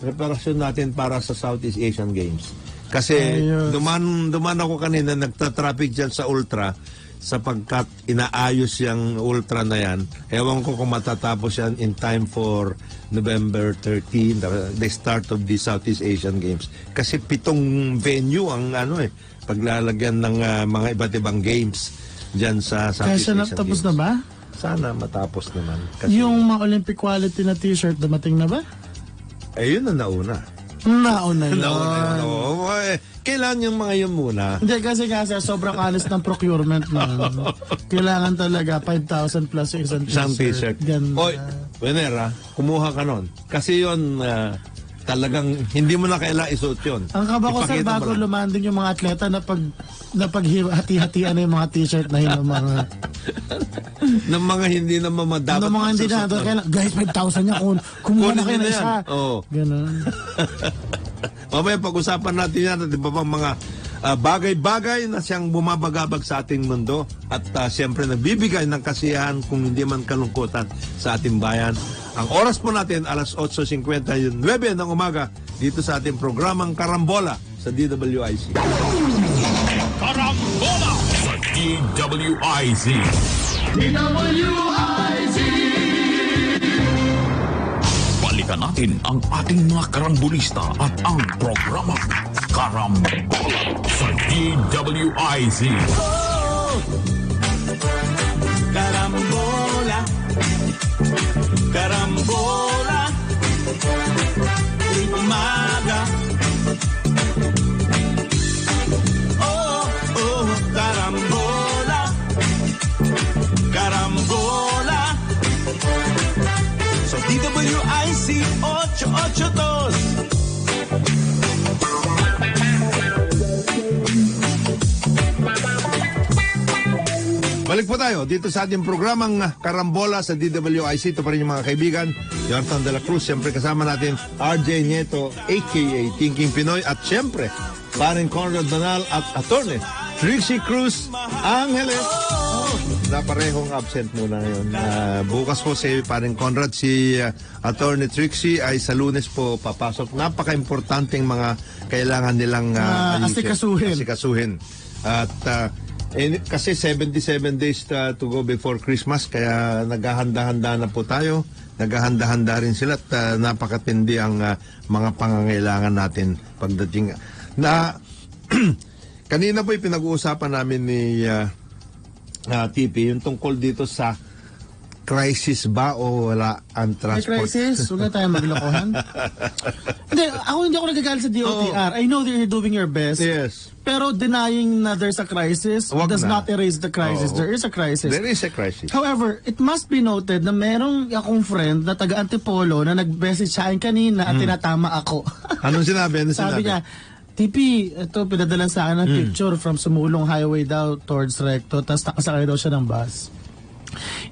Preparasyon natin para sa Southeast Asian Games. Kasi duman ako kanina, nagta-traffic dyan sa Ultra sapagkat inaayos yung Ultra na yan. Ewan ko kung matatapos yan in time for November 13, the start of the Southeast Asian Games. Kasi 7 venue ang paglalagyan ng mga iba't ibang games dyan sa Southeast Asian Games. Tapos na ba? Sana matapos naman. Kasi yung mga Olympic quality na t-shirt, dumating na ba? Yun na nauna. Nauna yun. Kailangan yung mga yun muna. Hindi, kasi sobrang honest ng procurement na. Kailangan talaga 5,000 plus yung isang t-shirt. Oy, Wenera, kumuha ka nun. Kasi yun, talagang hindi mo na kailangan isuot yun. Ang kaba ko, sir, bago lumanding yung mga atleta na paghati-hatian na yung mga t-shirt na yun ng mga ng mga hindi naman dapat. Ng mga hindi na kailangan, guys, 5,000 niya, kumuha na kayo na isa. Ganun. Mamaya pag-usapan natin yan at iba pang mga bagay-bagay na siyang bumabagabag sa ating mundo at siyempre nagbibigay ng kasiyahan kung hindi man kalungkutan sa ating bayan. Ang oras po natin, alas 8:59 ng umaga, dito sa ating programang Karambola sa DWIC. Karambola sa DWIC. Balikan natin ang ating mga karambulista at ang programa Karambola sa DWIC. Karambola, Karambola, tuwing umaga. Karambola, Karambola. So DWIC 882. Balik po tayo dito sa ating programang Karambola sa DWIC. Ito pa rin yung mga kaibigan, Jonathan de la Cruz. Siyempre kasama natin RJ Nieto, a.k.a. Thinking Pinoy. At siyempre, Paring Conrad Banal at Attorney Trixie Cruz Angeles. Na parehong absent muna ngayon. Bukas po si Paring Conrad, si Attorney Trixie ay sa Lunes po papasok. Napaka-importanteng mga kailangan nilang asikasuhin. At kasi 77 days to go before Christmas, kaya naghahanda-handa na po tayo. Naghahanda-handa rin sila at napakatindi ang mga pangangailangan natin pagdating. kanina po pinag-uusapan namin ni TP yung tungkol dito sa crisis ba o wala ang transport? May crisis? Huwag na tayo maglokohan. hindi ako nagagalit sa DOTR. I know that you're doing your best. Yes. Pero denying na there's a crisis does not erase the crisis. There is a crisis. There is a crisis. However, it must be noted na merong akong friend na taga-Antipolo na nag-message sa akin kanina at tinatama ako. Anong sinabi? Sabi niya, TP, ito pinadalan sa akin ng picture from Sumulong Highway daw towards Recto, tapos nakasakay daw siya ng bus.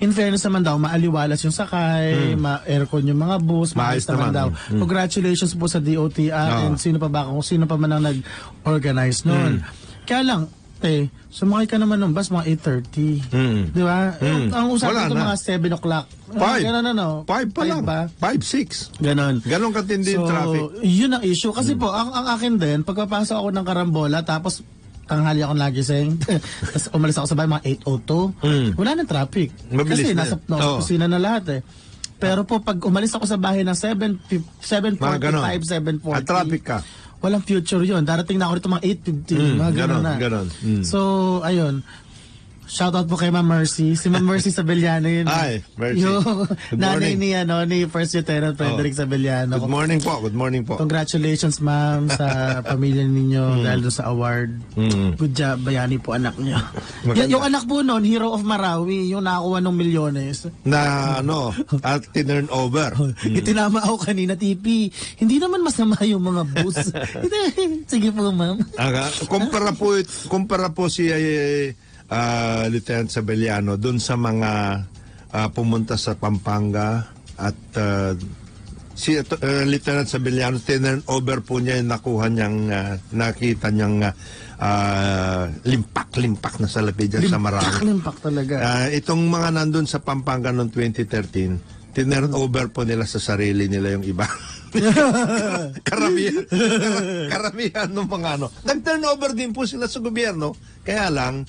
In fairness naman daw, maaliwalas yung sakay, ma-aircon yung mga bus, maayos naman daw. Congratulations po sa DOTR and sino pa man ang nag-organize noon. Kaya lang, sumakay ka naman ng bus mga 8:30. Di ba? Ang usapan ko mga 7 o'clock. 5 pa lang. 5, 6. Ganon. Ganon katindi yung traffic. Yun ang issue. Kasi po, ang akin din, pagpapasok ako ng Karambola, tapos tanghali ako nagising. Tapos umalis ako sa bahay mga 8:02. Wala nang traffic. Mabilis kasi na nasa kusina na lahat Pero po pag umalis ako sa bahay ng 7:45, 7:40. At traffic ka. Walang future yun. Darating na ako rito mga 8:15. Mga ganon na. So, ayun. Shoutout po kay Ma'am Mercy. Si Ma'am Mercy Sabeliano yun. Ay, Mercy. Yung nanay morning. ni First Lieutenant Frederick Sabeliano. Good morning po. Congratulations, ma'am, sa pamilya ninyo dahil doon sa award. Good job, bayani po anak niyo. Yung anak po noon, Hero of Marawi, yung nakakuha ng milyones. Na at tinurn over. Itinama ako kanina, TP. Hindi naman masama yung mga bus. Sige po, ma'am. Kumpara po si Lieutenant Sabeliano doon sa mga pumunta sa Pampanga at si Lieutenant Sabeliano tinurn over po niya yung nakuha niyang nakita niyang limpak na salapi dyan sa Marami. Limpak talaga. Itong mga nandun sa Pampanga noong 2013, tinurn over po nila sa sarili nila yung iba. karamihan ng mga nag-turn over din po sila sa gobyerno, kaya lang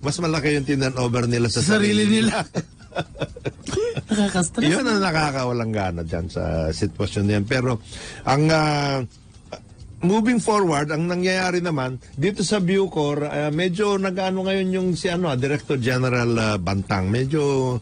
mas malaki yung tinurnover nila sa sarili nila. Nakaka-stress. Yun ang nakakawalang gana dyan sa sitwasyon niyan. Pero ang moving forward, ang nangyayari naman dito sa Bucor, medyo nag-ano ngayon yung Director General Bantang. Medyo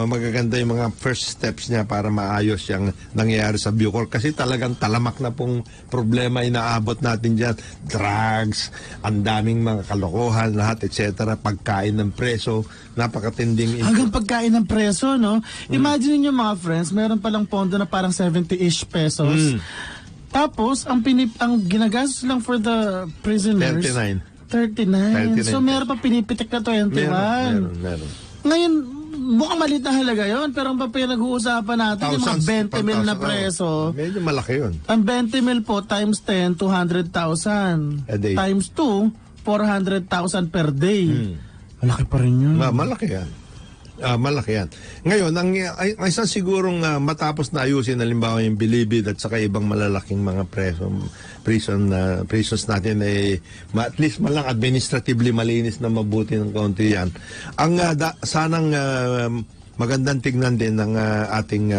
magaganda yung mga first steps niya para maayos yung nangyayari sa Bucor kasi talagang talamak na pong problema inaabot natin dyan. Drugs, ang daming mga kalokohan, lahat, etc. Pagkain ng preso, napakatinding... Hanggang pagkain ng preso, no? Imagine niyo mga friends, meron palang pondo na parang 70-ish pesos. Tapos, ang ginagastos lang for the prisoners... 39. So, meron pa pinipitik na 21. Meron. Ngayon, mukhang maliit na halaga yun, pero ang pinag-uusapan natin, yung mga 20 mil na preso. Medyo malaki yun. Ang 20 mil po, times 10, 200,000. A day. Times 2, 400,000 per day. Malaki pa rin yun. Malaki yan. Malaki yan. Ngayon, ang isang sigurong matapos na ayusin, halimbawa yung Bilibid at saka ibang malalaking mga prisons natin at least man lang administratively malinis na mabuti ng kaunti yan. Ang sanang magandang tignan din ng ating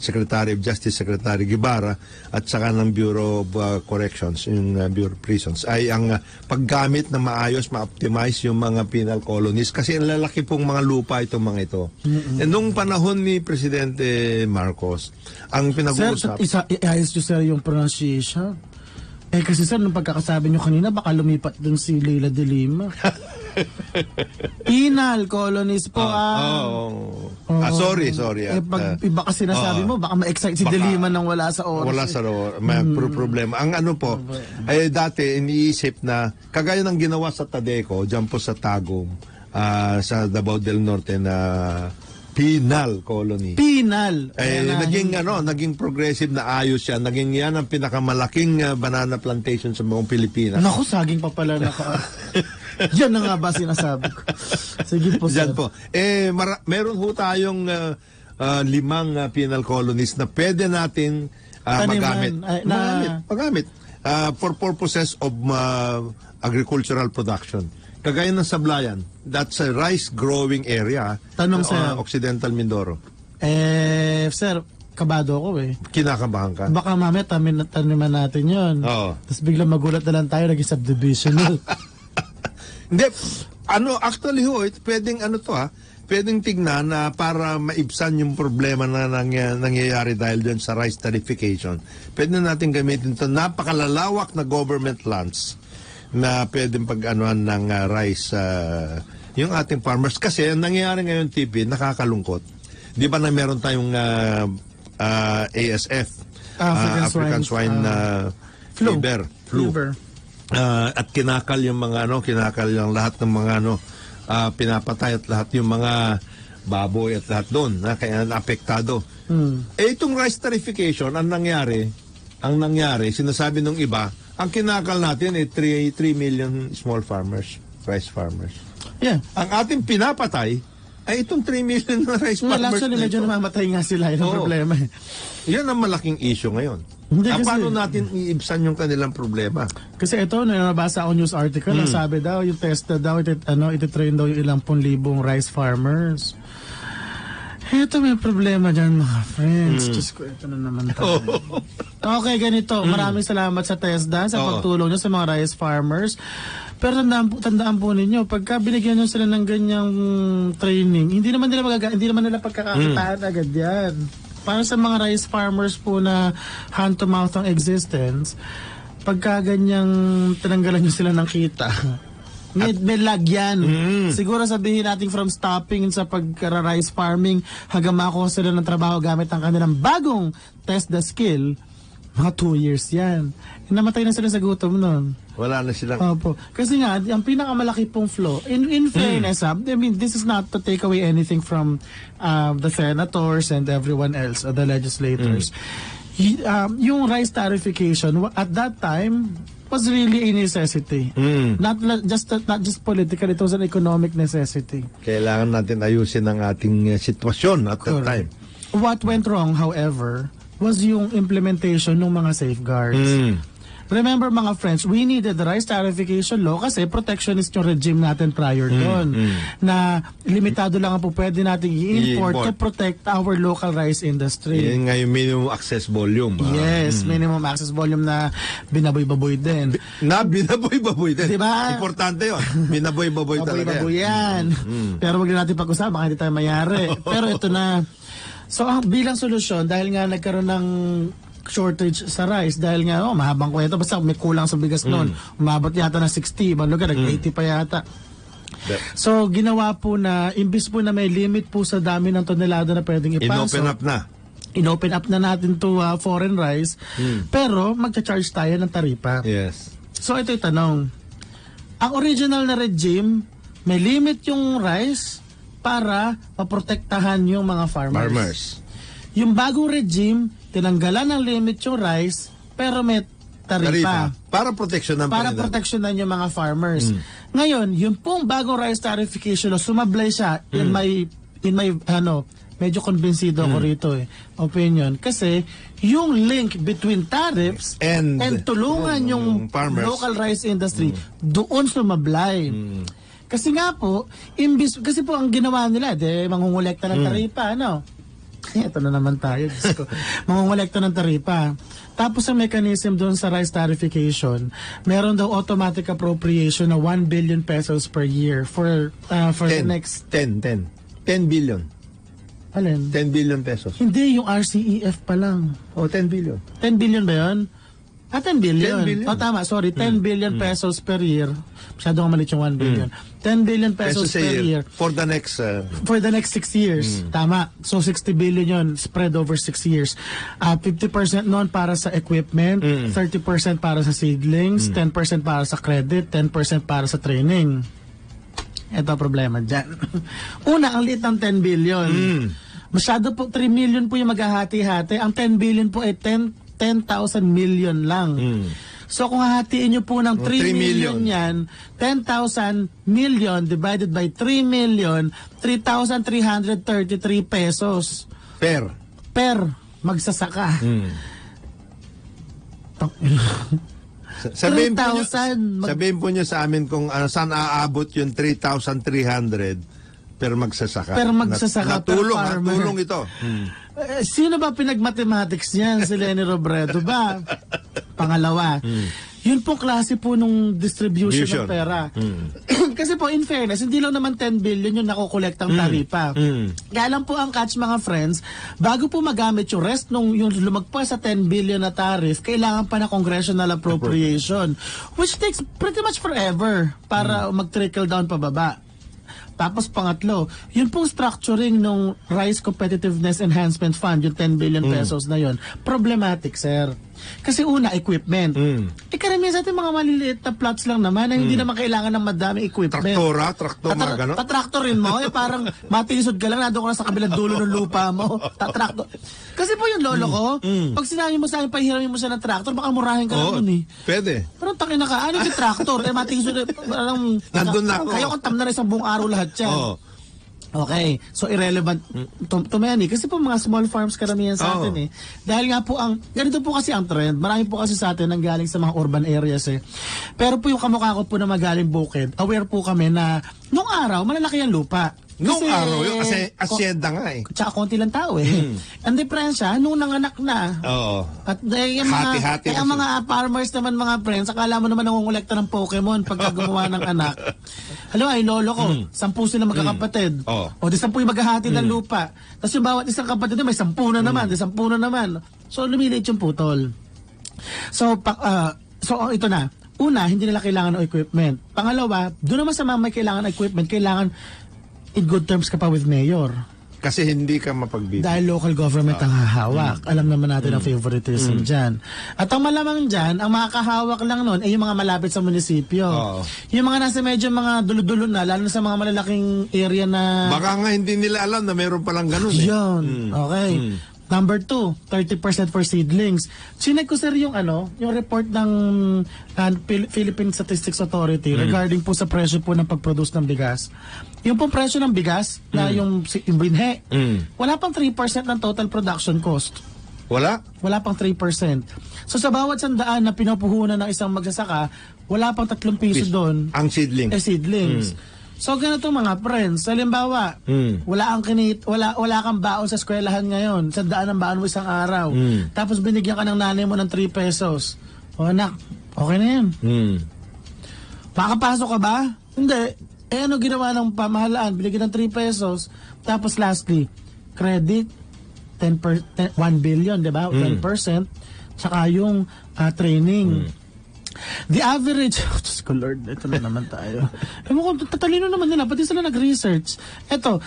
Secretary of Justice, Secretary Guevara, at saka ng Bureau of Corrections, yung Bureau of Prisons, ay ang paggamit na maayos, ma-optimize yung mga penal colonies kasi ang lalaki pong mga lupa itong mga ito. Nung panahon ni Presidente Marcos, ang pinag-uusap... Sir, iayos nyo sir yung pronunciation. Kasi sir, nung pagkakasabi nyo kanina, baka lumipat dun si Leila de Lima. Penal colonies po. Sorry. Iba kasi nasabi mo, baka ma-excite si de Lima nang wala sa oras. Wala sa oras. May problema. Ang dati iniisip na, kagaya ng ginawa sa Tadeco, dyan po sa Tagum, sa Davao del Norte na penal colony. Penal. Naging progressive na ayos yan. Naging yan ang pinakamalaking banana plantation sa buong Pilipinas. Naku, saging pa pala Yan na nga ba sinasabi ko. Sige po, sir. Diyan po. Meron ho tayong 5 penal colonies na pwede natin magamit for purposes of agricultural production. Kagaya ng Sablayan, that's a rice growing area. Tanong sa Occidental Mindoro. Sir, kabado ako eh. Kinakabahan ka? Baka mamaya taniman natin yun. Oo. Tapos biglang magulat na lang tayo, naging subdivisional. Hindi, actually pwedeng pwedeng tignan na para maibsan yung problema na nangyayari dahil dyan sa rice tarification. Pwede natin gamitin ito. Napakalalawak na government lands na pwedeng pag-anuhan ng rice yung ating farmers. Kasi ang nangyayari ngayon, TV, nakakalungkot. Di ba na meron tayong ASF, African Swine Fever. At kinakal yung mga lahat ng mga pinapatay at lahat yung mga baboy at lahat doon kaya naapektado. Itong rice tarification, ang nangyari, sinasabi nung iba, ang kinakal natin ay 3 million small farmers, rice farmers. Yeah. Ang ating pinapatay ay itong 3 million na rice farmers. Actually, medyo namamatay nga sila. Yun ang problema. Yan ang malaking issue ngayon. Paano natin iibsan yung kanilang problema? Kasi ito, nabasa ako news article na sabi daw, yung testa daw, ititrain daw yung ilang 10,000 rice farmers. Ito may problema dyan, mga friends. Diyos ko, ito na naman tayo. Okay, ganito. Maraming salamat sa TESDA sa pagtulong nyo sa mga rice farmers. Pero tandaan po ninyo, pagka binigyan nyo sila ng ganyang training, hindi naman nila pagkakakitaan agad yan. Para sa mga rice farmers po na hand-to-mouth ang existence, pagka ganyang tinanggalan nyo sila ng kita, may lag yan. Siguro sabihin natin from stopping sa pag-rice farming hanggang makuha sila ng trabaho gamit ang kanilang bagong test the skill, mga 2 years yan. Namatay na sila sa gutom nun. Wala na silang... Opo. Kasi nga, ang pinakamalaki pong flow, in fairness, I mean, this is not to take away anything from the senators and everyone else, the legislators. Yung rice tarification, at that time, was really a necessity. Not just political, it was an economic necessity. Kailangan natin ayusin ang ating sitwasyon at that time. What went wrong, however, was yung implementation ng mga safeguards. Remember mga friends, we needed the rice tarification law kasi protectionist yung regime natin prior doon. Na limitado lang ang po pwede natin i-import to protect our local rice industry. Yan nga yung minimum access volume. Yes, minimum access volume na binaboy-baboy din. Binaboy-baboy din. Diba? Importante yun. Binaboy-baboy talaga. Binaboy yan. Pero wag na natin pag-usapan, baka hindi tayo mayari. Pero ito na. So bilang solusyon, dahil nga nagkaroon ng shortage sa rice dahil nga mahabang kwento basta may kulang sa bigas noon, umabot yata na 60, ibang lugar nag-80 pa yata. So ginawa po na imbis po na may limit po sa dami ng tonelada na pwedeng ipasok, inopen up na natin to foreign rice, pero magcha-charge tayo ng taripa. Yes. So ito yung tanong, ang original na regime may limit yung rice para maprotektahan yung mga farmers. Yung bagong regime, tinanggalan ng limit yung rice, pero may taripa. Para proteksyonan yung mga farmers. Ngayon, yung pong bagong rice tarification law, sumablay siya in my medyo konbensido ako rito opinion. Kasi yung link between tariffs and tulungan yung farmers, local rice industry, doon sumablay. Kasi nga po, kasi po ang ginawa nila, mangungulekta ng taripa, ito na naman tayo, Diyos ko. Mangungulekta ng taripa. Tapos ang mechanism doon sa rice tarification, meron daw automatic appropriation na 1 billion pesos per year for the next... 10 billion. Alin? 10 billion pesos. Hindi, yung RCEF pa lang. 10 billion. 10 billion ba yun? 10 billion. 10 billion. Tama, sorry. 10 billion pesos per year. Masyadong malit yung 1 billion. 10 billion pesos per year. For the next 6 years. Tama. So 60 billion yun spread over 6 years. 50% noon para sa equipment, 30% para sa seedlings, 10% para sa credit, 10% para sa training. Ito ang problema dyan. Una, ang liit ng 10 billion. Masyado po, 3 million po yung maghahati-hati. Ang 10 billion po ay 10,000 million lang. So kung hahatiin nyo po ng 3 million yan, 10,000 million divided by 3 million, 3,333 pesos. Per magsasaka. Sabihin po nyo sa amin kung saan aabot yung 3,300 per magsasaka. Per magsasaka, Natulong ito. Sino ba pinag-mathematics niyan? Si Lenny Robredo ba? Pangalawa. Yun po klase po nung distribution ng pera. Kasi po, in fairness, hindi lang naman 10 billion yung nakukolektang taripa. Kaya lang po ang catch, mga friends, bago po magamit yung rest nung yung lumagpas sa 10 billion na tariff, kailangan pa na congressional appropriation, which takes pretty much forever para mag-trickle down pababa. Tapos pangatlo, yun pong structuring ng Rice Competitiveness Enhancement Fund, yung 10 billion pesos na yun, problematic, sir. Kasi una, equipment. Karamihan sa ating mga maliliit na plots lang naman na hindi naman kailangan ng madaming equipment. Traktor, mga gano'n? Tatraktorin mo, parang matilisod ka lang, nandun ka na sa kabilang dulo ng lupa mo. Tatraktor. Kasi po yung lolo ko, pag sinabi mo sa akin, pahiramin mo siya ng traktor, baka murahin ka lang nun eh. Pwede. Pero takin na ka, ano yung traktor? Matilisod, parang... Nandun na ako. Kayo kung tam na isang buong araw lahat yan. Okay, so irrelevant to many kasi po mga small farms karamihan sa atin eh. Dahil nga po ganito po kasi ang trend. Marami po kasi sa atin ang galing sa mga urban areas eh. Pero po yung kamukha ko po na magaling bukid, aware po kami na nung araw malalaki ang lupa. Nung araw yun, kasi asyenda nga eh. Tsaka konti lang tao eh. Ang diferensya, nung nanganak na. At yung mga, ang mga farmers naman, mga friends, akala mo naman nangungulekta ng Pokemon pagka gumawa ng anak. Halimbawa, yung lolo ko, 10 sila magkakapatid. O di 10 yung maghahati ng lupa. Tapos yung bawat isang kapatid may 10 na naman, di 10 na naman. So lumiliit yung putol. So ito na. Una, hindi nila kailangan ng equipment. Pangalawa, doon naman sa mga may kailangan ng equipment, kailangan in good terms ka pa with mayor. Kasi hindi ka mapagbibig. Dahil local government ang hahawak. Alam naman natin ang favoritism dyan. At ang malamang dyan, ang makakahawak lang nun ay yung mga malapit sa munisipyo. Yung mga nasa medyo mga dulo-dulo na, lalo na sa mga malalaking area na... Baka nga hindi nila alam na meron palang ganun eh. Yun. Okay. Number 2, 30% for seedlings. Sinek ko sir yung yung report ng Philippine Statistics Authority regarding po sa presyo po ng pag-produce ng bigas. Yung pong presyo ng bigas na yung binhe, wala pang 3% ng total production cost. Wala? Wala pang 3%. So sa bawat 100 na pinupuhunan ng isang magsasaka, wala pang 3 piso doon. Ang seedling. Seedlings. So ganito mga friends, halimbawa, wala kang baon sa eskwelahan ngayon, 100 ang baon mo isang araw. Tapos binigyan ka ng nanay mo ng 3 pesos. O anak, okay na yan. Makakapasok ka ba? Hindi. Ano ginawa ng pamahalaan? Binigyan ng 3 pesos. Tapos lastly, credit, 1 billion, di ba? 10%. Tsaka yung training. The average, Diyos ko Lord, ito na naman tayo. Tatalino naman nila, pati sila nag-research. Ito.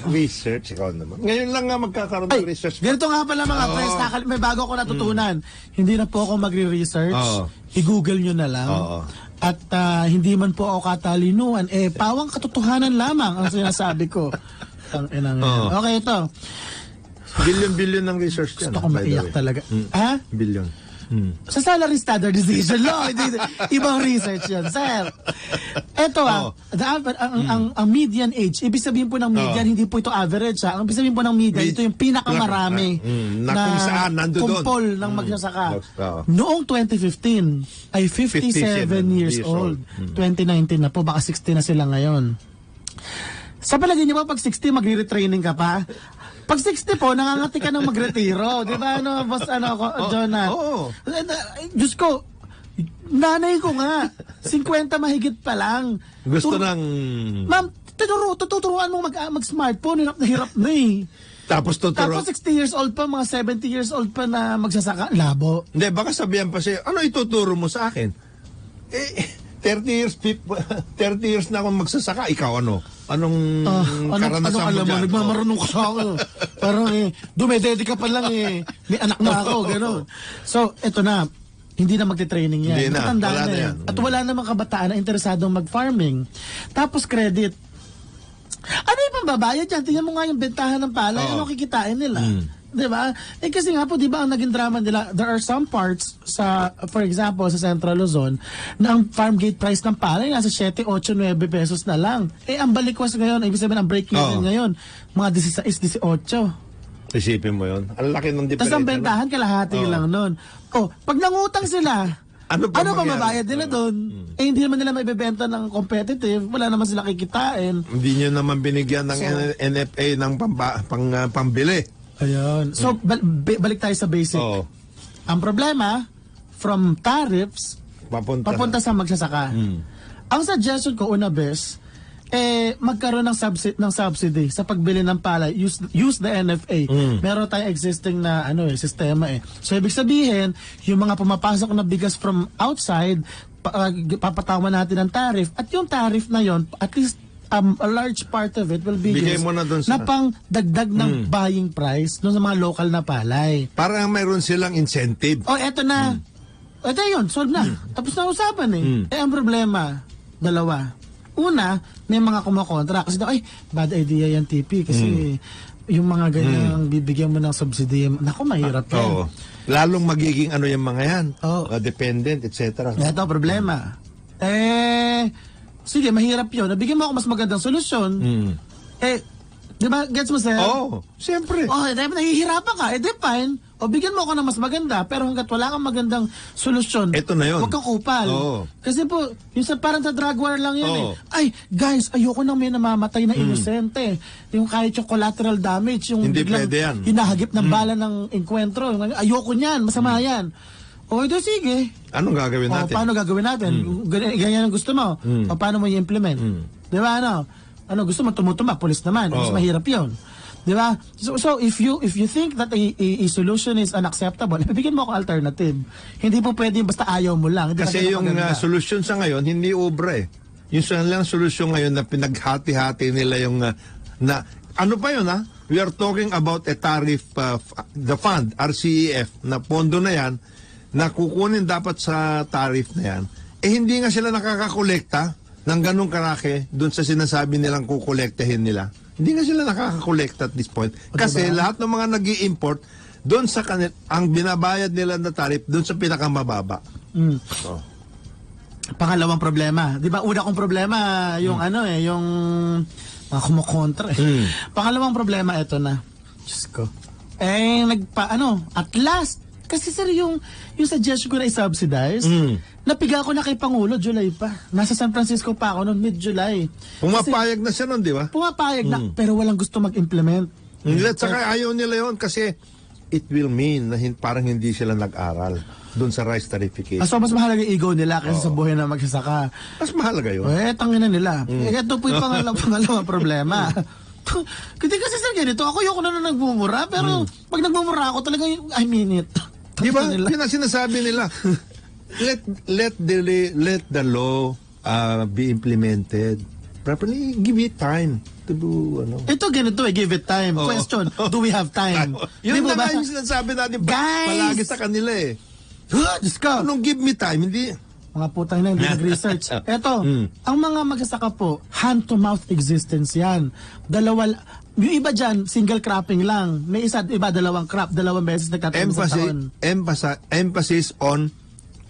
Research, ikaw naman. Ngayon lang nga magkakaroon ng research. Ganito nga pala mga friends, may bago ko natutunan. Hindi na po ako magre-research. I-google nyo na lang. At hindi man po ako katalinuhan. Pawang katotohanan lamang ang sinasabi ko. Okay, ito. Billion ng research yan. Gusto ko maiyak talaga. Billion. Sa salary standardization law, ibang research yan, sir. Eto ang median age, ibig sabihin po ng median, hindi po ito average ha. Ang ibig sabihin po ng median, ito yung pinakamarami na kumpol ng magsasaka. Noong 2015, ay 57 years old. 2019 na po, baka 60 na sila ngayon. Sa palagay niyo ba, pag 60, magre-retraining ka pa? Pag 60 po, nangangati ka ng magretiro. Di ba, boss, Jonat? Diyos ko, nanay ko nga, 50 mahigit pa lang. Gusto ng... Ma'am, tuturuan mo mag-smartphone, hirap na eh. Tapos 60 years old pa, mga 70 years old pa na magsasaka, labo. Hindi, baka sabihan pa siya, ano ituturo mo sa akin? 30 years na akong magsasaka, ikaw ano? Anong karanasan mo dyan? Nagmamarunong ka sa akin. Parang dumedede ka pa lang may anak na ako, gano'n. So, eto na, hindi na magte-training yan. Hindi na, wala na yan. At wala namang kabataan na interesadong mag-farming. Tapos credit. Ano yung pambabayad yan? Tingnan mo nga yung bentahan ng palay. Ano kikitain nila? Diba? Kasi nga po, diba, ang naging drama nila, there are some parts for example, sa Central Luzon, na ang farm gate price ng palay nasa 7, 8, 9 pesos na lang. Ang balikwas ngayon, ibig sabihin, ang break-even ngayon, mga 16, 18. Isipin mo yun. Ang laki ng diferensya. Tapos ang bentahan, kalahati lang nun. Pag nangutang sila, ano pa mabayad nila doon? Hindi naman nila maibebenta ng competitive, wala naman sila kikitain. Hindi nyo naman binigyan ng NFA ng pambili. Ayun. So, balik tayo sa basic. Ang problema, from tariffs, papunta sa magsasaka. Ang suggestion ko, una bes, magkaroon ng subsidy sa pagbili ng palay. Use the NFA. Meron tayong existing na sistema So, ibig sabihin, yung mga pumapasok na bigas from outside, papatawan natin ng tariff. At yung tariff na yon, at least a large part of it will be used na pang dagdag ng buying price doon sa mga local na palay. Parang mayroon silang incentive. Eto na. Ito yun, solve na. Tapos na usapan ang problema, dalawa. Una, may mga kumakontra. Kasi bad idea yan, TP. Kasi yung mga ganyang bibigyan mo ng subsidy, naku, mahirap yan. Lalong magiging yung mga yan. Dependent, etc. Ito, problema. Sige, mahirap yun. Nabigyan mo ako mas magandang solusyon. Di ba, gets mo, sir? Siyempre. Nahihirapan ka. Fine. Bigyan mo ako ng mas maganda, pero hanggat wala kang magandang solusyon, ito na yun. Huwag kang kupal. Kasi po, yung parang sa drug war lang yun Ay, guys, ayoko nang may namamatay na inosente. Yung kahit yung collateral damage, yung hindi biglang hinahagip ng bala ng enkwentro. Ayoko niyan, masama yan. Ito sige. Anong gagawin natin? Paano gagawin natin? Ganyan ang gusto mo. Paano mo i-implement? Di ba, ano gusto mo tumutumak, pulis naman. Mas mahirap yun. Di ba? So if you think that a solution is unacceptable, ibigyan mo ako alternative. Hindi po pwede basta ayaw mo lang. Kasi yung solution sa ngayon, hindi obra Yung lang solusyon ngayon na pinaghati-hati nila yung ano pa yun We are talking about a tariff, the fund, RCEF, na pondo na yan, na kukunin dapat sa tariff na yan. Hindi nga sila nakakakolekta ng ganong karake doon sa sinasabi nilang kukolektahin nila. Hindi nga sila nakakakolekta at this point. Kasi lahat ng mga nag-i-import, doon sa ang binabayad nila na tariff, doon sa pinakamababa. Pangalawang problema. Di ba, una kong problema, yung yung mga kumukontra Pangalawang problema, ito na. Diyos ko. At last, kasi sir, yung suggestion ko na i-subsidize, napiga ko na kay Pangulo, July pa. Nasa San Francisco pa ako noon, mid-July. Pumapayag na siya noon, di ba? Pumapayag na, pero walang gusto mag-implement. At saka ayaw nila yon kasi it will mean na parang hindi sila nag-aral doon sa rice tarification. So, mas mahalaga yung ego nila kaysa sa buhay na magsasaka. Mas mahalaga yun. Tangina nila. Ito po yung pangalawang problema. Kasi sir, ganito, ako yung na nagmumura, pero pag nagmumura ako talaga, I mean it. Di ba? Sinasabi nila, let the law be implemented properly. Give it time to do Ito ganito give it time. Question, do we have time? Yun na nga yung sinasabi natin palagi sa kanila Diyos ka. Anong give me time? Hindi. Mga putang na hindi nag-research. Ito, ang mga magsasaka po, hand-to-mouth existence yan. Yung iba dyan, single cropping lang. May iba, dalawang beses nagtatanim sa taon. Emphasis on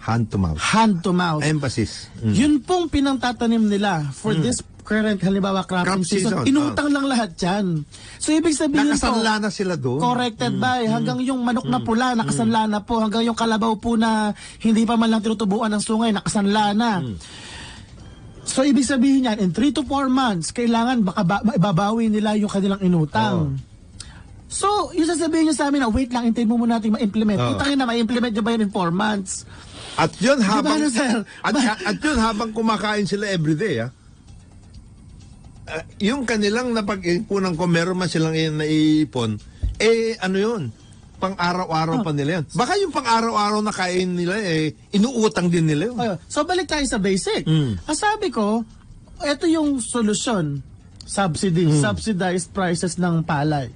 hand-to-mouth. Hand-to-mouth. Emphasis. Yun pong pinangtatanim nila for this current, halimbawa, cropping season. Inutang lang lahat yan. So, ibig sabihin nakasanla na sila doon. Corrected by. Hanggang yung manok na pula, nakasanla na po. Hanggang yung kalabaw po na hindi pa man lang tinutubuan ng sungay, nakasanla na. So, ibig sabihin yan, in 3 to 4 months, kailangan ibabawi nila yung kanilang inutang. So, yung sasabihin nyo sa amin na, wait lang, hintayin mo muna natin ma-implement. Utangin na, ma-implement nyo ba yun in 4 months? At yun habang, at yun habang kumakain sila everyday, yung kanilang napag-ipunan ko, meron man silang naipon, ano yun? Pang-araw-araw pa nila yan. Baka yung pang-araw-araw na kain nila, inuutang din nila yun. So, balik tayo sa basic. Ang sabi ko, ito yung solusyon. Subsidy, subsidized prices ng palay.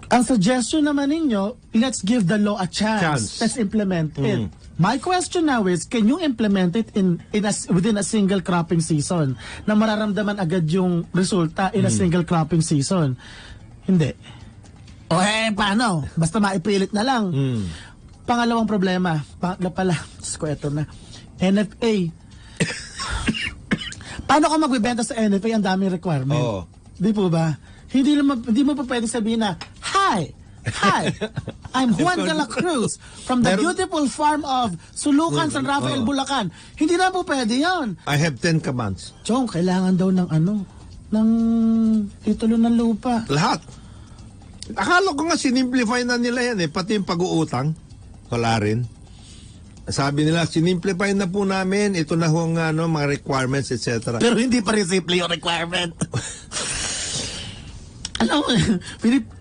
Ang suggestion naman ninyo, let's give the law a chance. Let's implement it. My question now is, can you implement it within a single cropping season na mararamdaman agad yung resulta in a single cropping season? Hindi. Paano? Basta maipilit na lang. Pangalawang problema, ito na, NFA. Paano ka magbibenta sa NFA? Ang daming requirement. Di po ba? Hindi mo pa pwede sabihin na, Hi, I'm Juan de la Cruz from the beautiful farm of Sulukan, San Rafael, Bulacan. Hindi na po pwede yan. I have 10 commands. Chong, kailangan daw ng ng titulo ng lupa. Lahat. Akala ko nga sinimplify na nila yan pati yung pag-uutang. Wala rin. Sabi nila, sinimplify na po namin, ito na hong mga requirements, etc. Pero hindi pa rin simple yung requirement. Alam mo,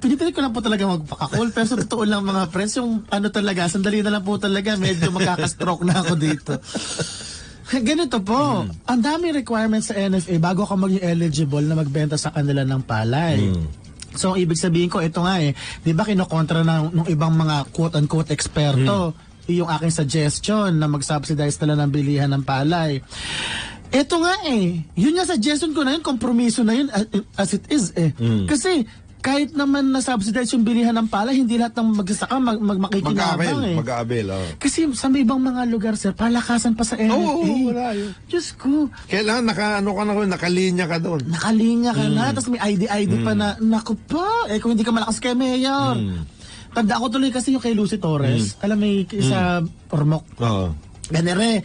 pinipilit ko lang po talaga magpaka-cool, pero sa totoo lang mga friends, yung talaga, sandali na lang po talaga, medyo magkaka-stroke na ako dito. Ganito po, ang daming requirements sa NFA bago ka maging eligible na magbenta sa kanila ng palay. So, ibig sabihin ko, ito nga di ba kinokontra ng ibang mga quote-unquote eksperto, yung aking suggestion na mag-subsidize tala ng bilihan ng palay. Ito nga yun yung suggestion ko na yun, kompromiso na yun as it is Kasi kahit naman na-subsidize yung bilihan ng palay, hindi lahat ng magsasaka makikinabang Mag-aabel, Kasi sa may ibang mga lugar, sir, palakasan pa sa NFA. Wala yun. Diyos ko. Kailangan nakalinya ka doon. Nakalinya ka na, tapos may ID pa na, naku pa, kung hindi ka malakas kay Mayor. Tanda ako tuloy kasi yung kay Lucy Torres, alam may isa Ormoc. Oo. Ganere,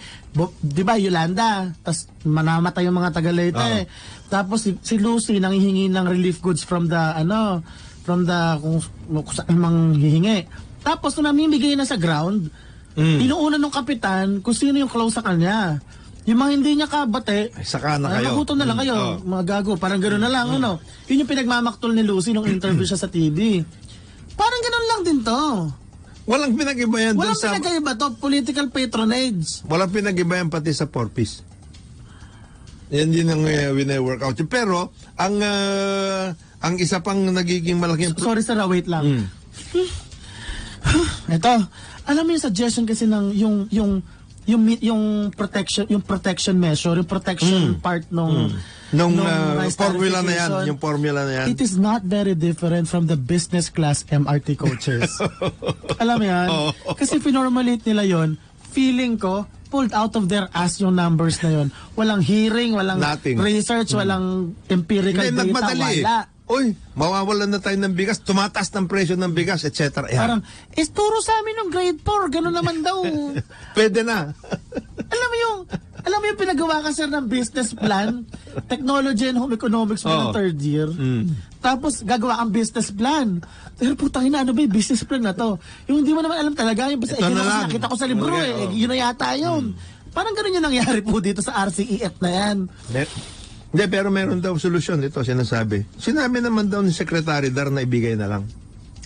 di ba, Yolanda, tas manamatay yung mga taga-Leyte. Tapos si Lucy nanghihingi ng relief goods from the kung saan mang hihingi. Tapos nung namimigay na sa ground, inuuna ng kapitan kung sino yung close sa kanya. Yung mga hindi niya kabate, saka na kayo. Nakuto na lang kayo, mga gago, parang gano'n na lang, Yun yung pinagmamaktol ni Lucy nung interview siya sa TV. Parang gano'n lang din to. Walang pinag-iba yan Walang pinag-iba to, political patronage. Walang pinag-iba yan pati sa porpoise. Yan din ang wina-workout. Pero, ang isa pang nagiging malaking... Sorry sir, wait lang. Ito, alam mo yung suggestion kasi ng yung protection measure, yung protection part nung formula na yan, yung formula na yan. It is not very different from the business class MRT coaches. Alam mo yan? Kasi finormulate nila yon, feeling ko, pulled out of their ass yung numbers na yon. Walang hearing, walang research, walang empirical data, wala. Uy, mawawalan na tayo ng bigas, tumataas ng presyo ng bigas, etc. Parang, turo sa amin ng grade 4, gano'n naman daw. Pwede na. Alam mo yung pinagawa ka sir ng business plan, technology and home economics mo ng third year. Tapos gagawa ang business plan. Pero putang ina, ano ba yung business plan na to? Yung hindi mo naman alam talaga, yung basta nakita ko sa libro yun na yata yun. Parang gano'n yung nangyari po dito sa RCEF na yan. Hindi, pero meron daw solusyon dito, sinasabi. Sinabi naman daw ni Secretary Dar na ibigay na lang.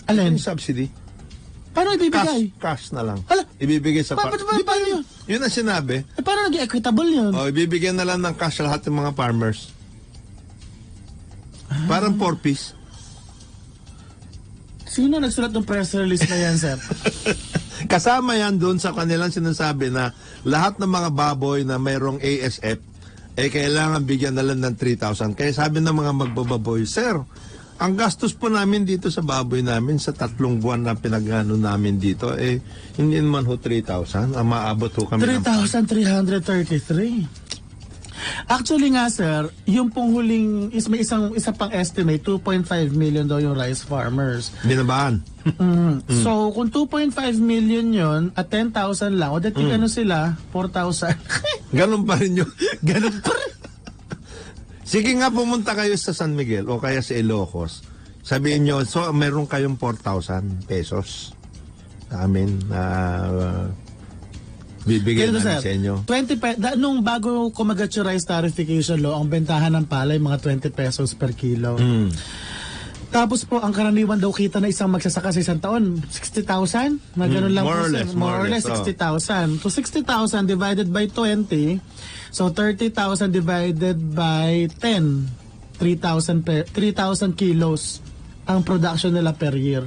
Alin? Yung subsidy. Paano ibibigay? Cash na lang. Hala? Ibibigay sa Paano yun? Yun ang sinabi. Paano naging equitable yun? Ibibigyan na lang ng cash lahat ng mga farmers. Parang 4-piece. Sino nagsulat ng press release na yan, sir? Kasama yan doon sa kanilang sinasabi na lahat ng mga baboy na mayroong ASF kailangan bigyan na lang ng 3,000. Kaya sabi ng mga magbababoy, sir, ang gastos po namin dito sa baboy namin sa 3 buwan na pinagano namin dito, hindi naman ho 3,000. Maabot ho kami 3,333. Actually nga sir, yung pong huling, may isa pang estimate, 2.5 million daw yung rice farmers. Binabahan. So, kung 2.5 million yun, at 10,000 lang, o dati ano sila, 4,000. Ganun pa rin yun. Ganun pa rin. Sige nga, pumunta kayo sa San Miguel o kaya sa Ilocos. Sabihin nyo, so meron kayong 4,000 pesos sa amin na bibigyan namin sa inyo. Nung bago kumagat yung rice tarification law, ang bentahan ng palay mga 20 pesos per kilo. Tapos po, ang karaniwan daw kita na isang magsasaka sa isang taon, 60,000? Na ganun lang more or less 60,000. So 60,000 divided by 20, so 30,000 divided by 10, 3,000 kilos ang production nila per year.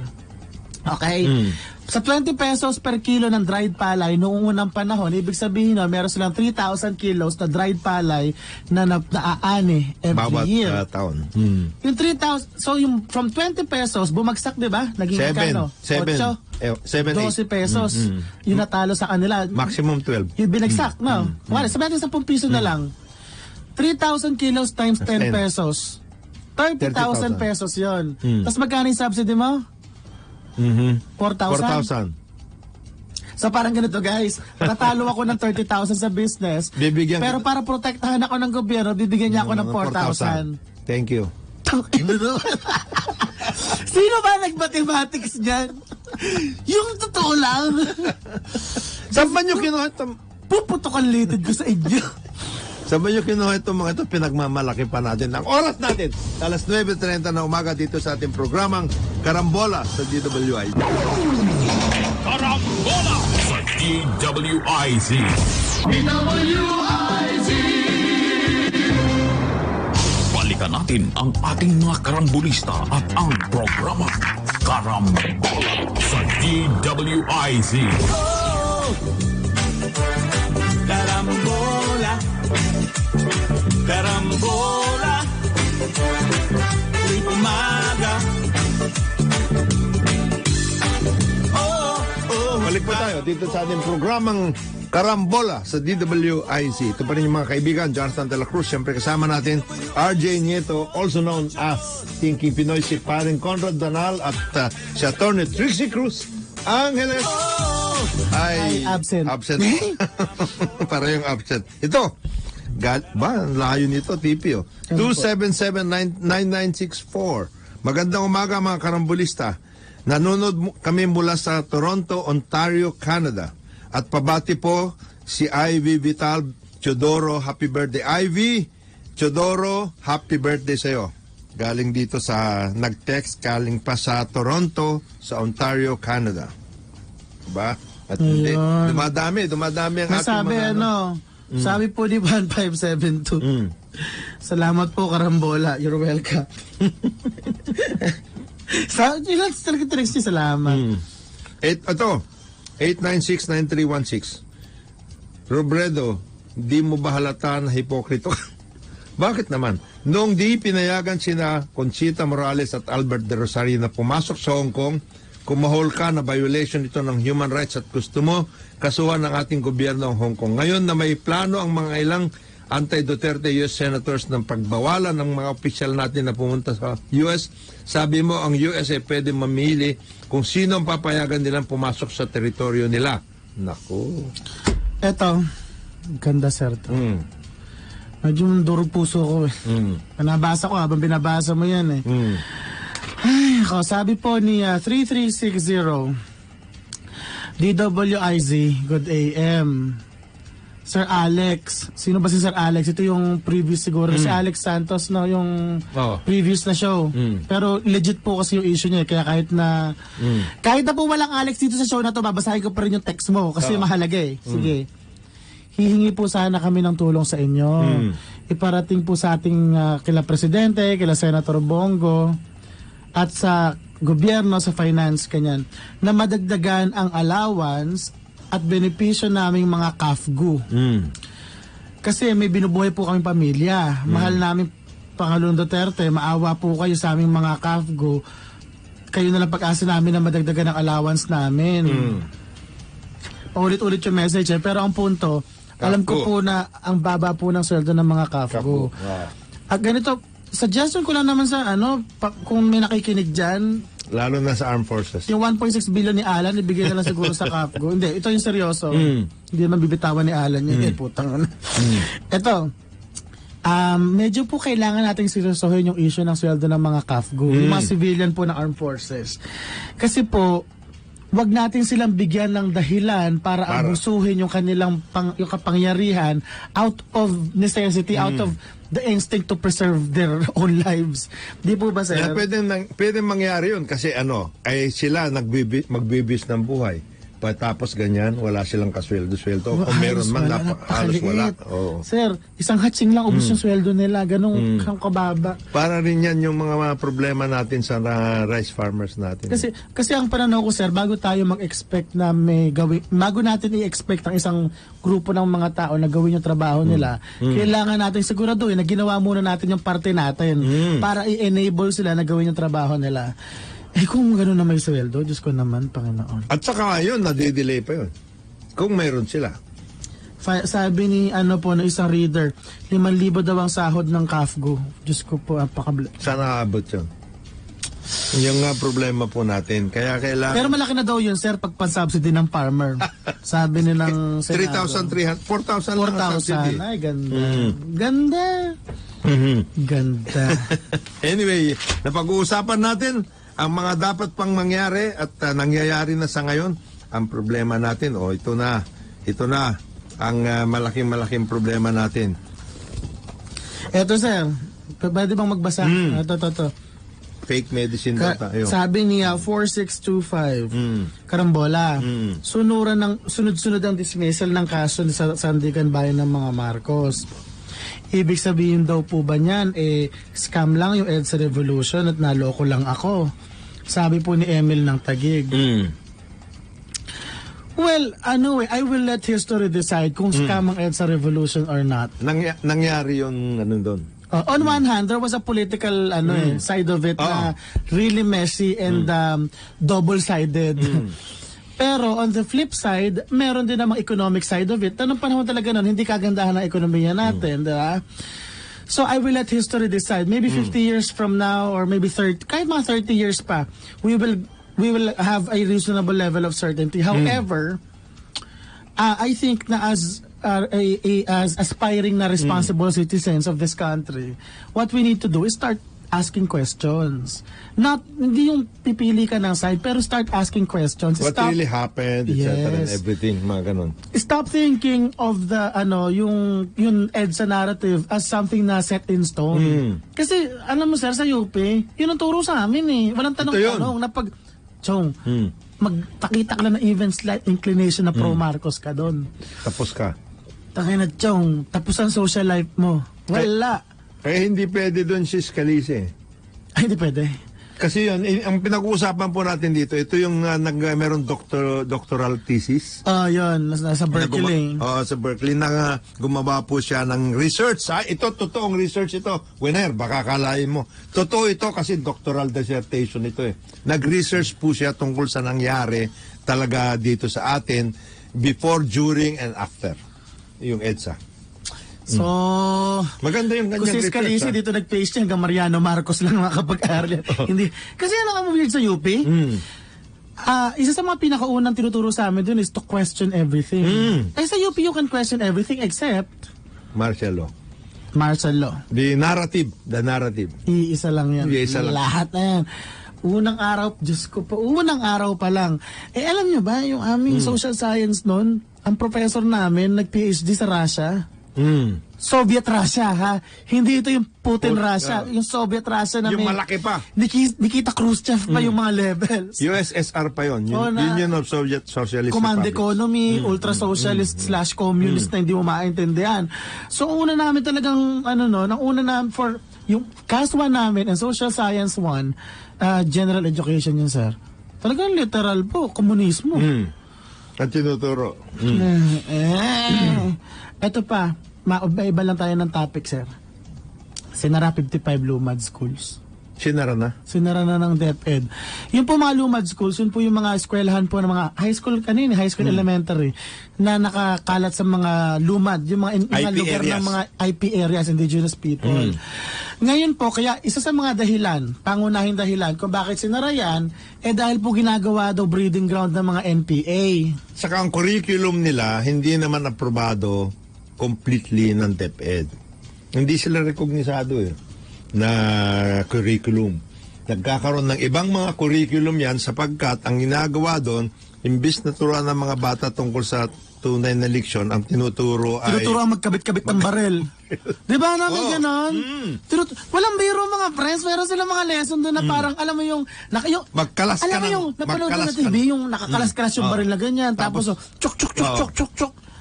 Okay? Sa 20 pesos per kilo ng dried palay noong unang panahon, ibig sabihin na meron silang 3,000 kilos na dried palay na naaani every year. Bawat taon. Yung 3,000, so yung from 20 pesos, bumagsak, di ba? Naging kano? 12 pesos. Yung natalo sa kanila. Maximum 12. Yung binagsak, no? Wala, sabihin 10 piso na lang. 3,000 kilos times 10 pesos. 30,000 pesos yon. Tapos magkano yung subsidy mo? 4,000. So parang ganito guys, natalo ako ng 30,000 sa business, pero para protektahan ako ng gobyerno, bibigyan niya ako ng 4,000. Thank you. Sino ba nag-mathematics dyan? Yung totoo lang. Saan ba nyo kinuha ito? Puputokan lated ko sa inyo. Saan ba nyo kinuha ito mga ito? Pinagmamalaki pa natin ang oras natin. Alas 9:30 na umaga dito sa ating programang Karambola sa DWI. Karambola sa DWIZ. Balikan natin ang ating mga karambulista at ang programa Karambola sa DWIZ. Karambola, Karambola, tuwing umaga. Balik po tayo dito sa ating programang Karambola sa DWIC. Ito pa rin yung mga kaibigan, Jonathan de la Cruz. Siyempre kasama natin RJ Nieto, also known as Thinking Pinoy, si Paring Conrad Danal at si Attorney Trixie Cruz Angeles. Ay, absent. Absent. Para yung absent. Ito, layo nito, TP. 277-9964. Magandang umaga mga karambulista. Nanonood kami mula sa Toronto, Ontario, Canada. At pabati po si Ivy Vital Chodoro. Happy birthday. Ivy Chodoro, happy birthday sa'yo. Galing dito sa, nag-text, galing pa sa Toronto, sa Ontario, Canada. Diba? At hindi, dumadami ang ating Sabi mga... sabi po ni 1572. Salamat po, Karambola. You're welcome. Talaga Trixie, salamat. Ito, 896-9316. Robredo, di mo ba halata na hipokrito? Bakit naman? Noong di pinayagan sina Conchita Morales at Albert de Rosario na pumasok sa Hong Kong, kumahol ka na violation ito ng human rights at gusto mo kasuhan ng ating gobyerno ng Hong Kong. Ngayon na may plano ang mga ilang anti-Duterte US senators ng pagbawalan ng mga opisyal natin na pumunta sa US, sabi mo ang US ay pwede mamili kung sino ang papayagan nilang pumasok sa teritoryo nila. Naku. Eto, ganda sir to. Medyo durog puso ko eh. Nabasa ko habang binabasa mo yan eh. Ay, ako, sabi po ni 3360 DWIZ, good AM. Sir Alex. Sino ba si Sir Alex? Ito yung previous siguro. Si Alex Santos, no? Yung previous na show. Pero legit po kasi yung issue niya. Kaya kahit na po walang Alex dito sa show na to, babasahin ko pa rin yung text mo. Kasi mahalaga eh. Sige. Hihingi po sana kami ng tulong sa inyo. Iparating po sa ating kila Presidente, kila Senator Bongo, at sa gobyerno, sa finance, kanyan, na madagdagan ang allowance at benepisyo naming mga kafgu. Kasi may binubuhay po kaming pamilya. Mahal namin Pangulong Duterte, maawa po kayo sa aming mga kafgu. Kayo na lang pag-asa namin na madagdagan ang allowance namin. Paulit-ulit yung message eh. Pero ang punto, alam ko po na ang baba po ng sweldo ng mga kafgu. At ganito, suggestion ko lang naman sa kung may nakikinig dyan, lalo na sa armed forces. Yung 1.6 billion ni Alan, ibigay na lang siguro sa Kapgo. Hindi, ito yung seryoso. Hindi naman bibitawan ni Alan yun. Putang. Ito, medyo po kailangan nating seryosohin yung issue ng sweldo ng mga Kapgo. Yung mga civilian po ng armed forces. Kasi po, wag natin silang bigyan ng dahilan para abusuhin yung kanilang yung kapangyarihan out of necessity, out of the instinct to preserve their own lives. Di po ba, sir? Pwede mangyari yun kasi ay sila magbibis ng buhay. Tapos ganyan, wala silang kasweldo-sweldo. Kung meron man, halos wala. Sir, isang hatsing lang, ubus yung sweldo nila. Ganong kababa. Para rin yan yung mga problema natin sa rice farmers natin. Kasi ang pananaw ko, sir, bago tayo mag-expect na may gawin, bago natin i-expect ang isang grupo ng mga tao na gawin yung trabaho nila, kailangan natin siguraduhin na ginawa muna natin yung parte natin para i-enable sila na gawin yung trabaho nila. Kung gano'n na may sweldo, Diyos ko naman, Panginoon. At saka yun, nadidelay pa yun. Kung mayroon sila. Sabi ni na isang reader, 5,000 daw ang sahod ng Kafgu. Diyos ko po, sana abot yun. Yung problema po natin. Kaya kailangan... Pero malaki na daw yun, sir, pag pansubsidy ng farmer. Sabi ni ng Senado. 3,300, 4,000 lang ang subsidy. Ay, ganda. Ganda. Ganda. Anyway, napag-uusapan natin ang mga dapat pang mangyari at nangyayari na sa ngayon, ang problema natin, ito na ang malaking problema natin. Eto sir, pwede bang magbasa? Ito. Fake medicine data. Sabi niya 4625 Karambola. Sunod-sunod ang dismissal ng kaso sa Sandigan Bayan ng mga Marcos. Ibig sabihin daw po ba niyan scam lang yung EDSA Revolution at naloko lang ako? Sabi po ni Emil ng Taguig. Well, anyway, I will let history decide kung scam ang EDSA Revolution or not. Nangyari yung doon. On one hand, there was a political side of it na really messy and double-sided. Pero on the flip side, meron din namang economic side of it. Anong panahon talaga nun, hindi kagandahan ng ekonomiya natin, diba? So I will let history decide. Maybe 50 years from now or maybe 30, kahit mga 30 years pa, we will have a reasonable level of certainty. However, I think na as aspiring na responsible citizens of this country, what we need to do is start asking questions. Hindi yung pipili ka ng side, pero start asking questions. What really happened, etc. and everything, mga ganun. Stop thinking of the, yung EDSA narrative as something na set in stone. Kasi, alam mo sir, sa UP, yun ang turo sa amin eh. Walang tanong-tanong na pag, magpakita ka lang ng even slight inclination na pro-Marcos ka doon. Tapos ka. Tangin na, tapos ang social life mo. Wala. Kaya hindi pwede doon si Scalise. Ay, hindi pwede. Kasi yun, ang pinag-uusapan po natin dito, ito yung meron doctoral thesis. Yun, nasa Berkeley. Sa Berkeley na gumawa po siya ng research. Ito, totoong research ito. Winner, baka kalain mo. Totoo ito kasi doctoral dissertation ito eh. Nag-research po siya tungkol sa nangyari talaga dito sa atin before, during, and after yung EDSA. So, maganda yung kanyang research. Kasi Scalise dito nag-paste niya hanggang Mariano Marcos lang makapag-aral. Hindi. Kasi ano weird sa UP? Isa sa mga pinakaunang tinuturo sa amin dun is to question everything. Sa UP you can question everything except martial law. The narrative. Iisa lang yan. Lahat na yan. Unang araw pa lang. Alam nyo ba, yung aming social science nun, ang professor namin nag-PhD sa Russia. Soviet Russia, ha? Hindi ito yung Putin Russia. Yung Soviet Russia na yung malaki pa. Nikita Khrushchev pa yung mga levels. USSR pa yun. Union of Soviet Socialist Command Republics. economy, ultra-socialist / communist na hindi mo maintindihan. So, una namin talagang, for yung CAS 1 namin and Social Science 1, General Education yun, sir. Talagang literal po, komunismo. At tinuturo. Ito pa, iba lang tayo ng topic, sir. Sinara 55 Lumad Schools. Sinara na? Sinara na ng DepEd. Yung po mga Lumad Schools, yun po yung mga eskwelahan po ng mga high school elementary, na nakakalat sa mga lumad, yung mga lugar ng mga IP areas, indigenous people. Ngayon po, kaya isa sa mga pangunahing dahilan kung bakit sinara yan, dahil po ginagawa daw breeding ground ng mga NPA. Saka ang curriculum nila, hindi naman aprobado completely ng DepEd. Hindi sila rekognisado na curriculum. Nagkakaroon ng ibang mga curriculum yan sapagkat ang ginagawa doon, imbis na turuan ng mga bata tungkol sa tunay na leksyon, ang tinuturo ang magkabit-kabit ng barel. Di ba namin ganon? Walang biro mga friends, meron sila mga lesson doon na parang, alam mo yung magkalas ka alam mo yung napanood ko na TV, yung nakakalas-kalas yung baril na ganyan, tapos chok.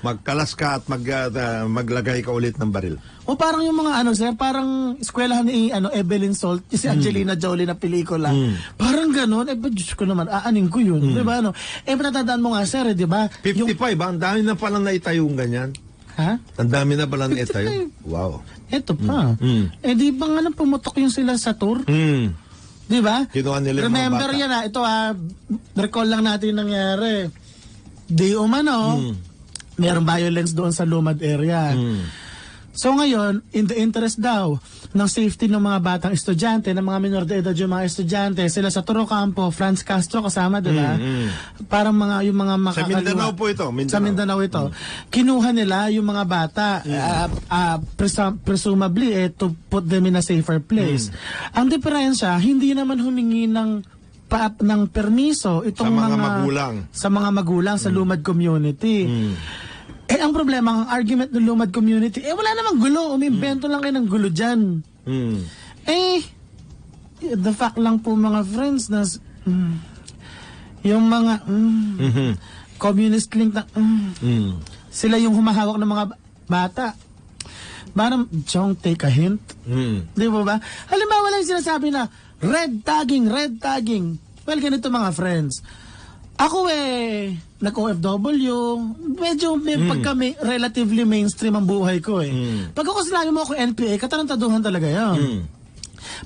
Magkalas ka at maglagay ka ulit ng baril. O parang yung mga sir, parang eskwelahan ni Evelyn Salt, si Angelina Jolie na pelikula. Parang gano'n, Diyos ko naman, aanin ko yun. Diba matatandaan mo nga sir, diba? 55 ba? Ang dami na palang naitayong ganyan. Ha? Ang dami na palang naitayong. Wow. Eto pa. Di ba nga pumutok yung sila sa tour? Diba? Remember yan ito recall lang natin yung nangyari. Di umano, mayroong violence doon sa Lumad area. So ngayon, in the interest daw ng safety ng mga batang estudyante, ng mga minor de edad yung mga estudyante, sila sa Toro Campo, Franz Castro kasama, diba? Parang yung mga makakaliwa. Sa Mindanao po ito. Sa Mindanao ito. Kinuha nila yung mga bata, presumably, to put them in a safer place. Ang diferensya, hindi naman humingi ng ng permiso itong sa mga magulang sa Lumad community. Ang problema, ang argument ng Lumad community, wala namang gulo, umimbento lang kayo ng gulo dyan. The fact lang po mga friends na yung mga communist link na sila yung humahawak ng mga bata. Parang, Chong, take a hint. Di ba? Halimbawa lang sinasabi na, red tagging. Well, ganito mga friends. Ako nag-OFW, medyo pagka relatively mainstream ang buhay ko Pag ako sinabi mo ako NPA, katarantaduhan talaga yan.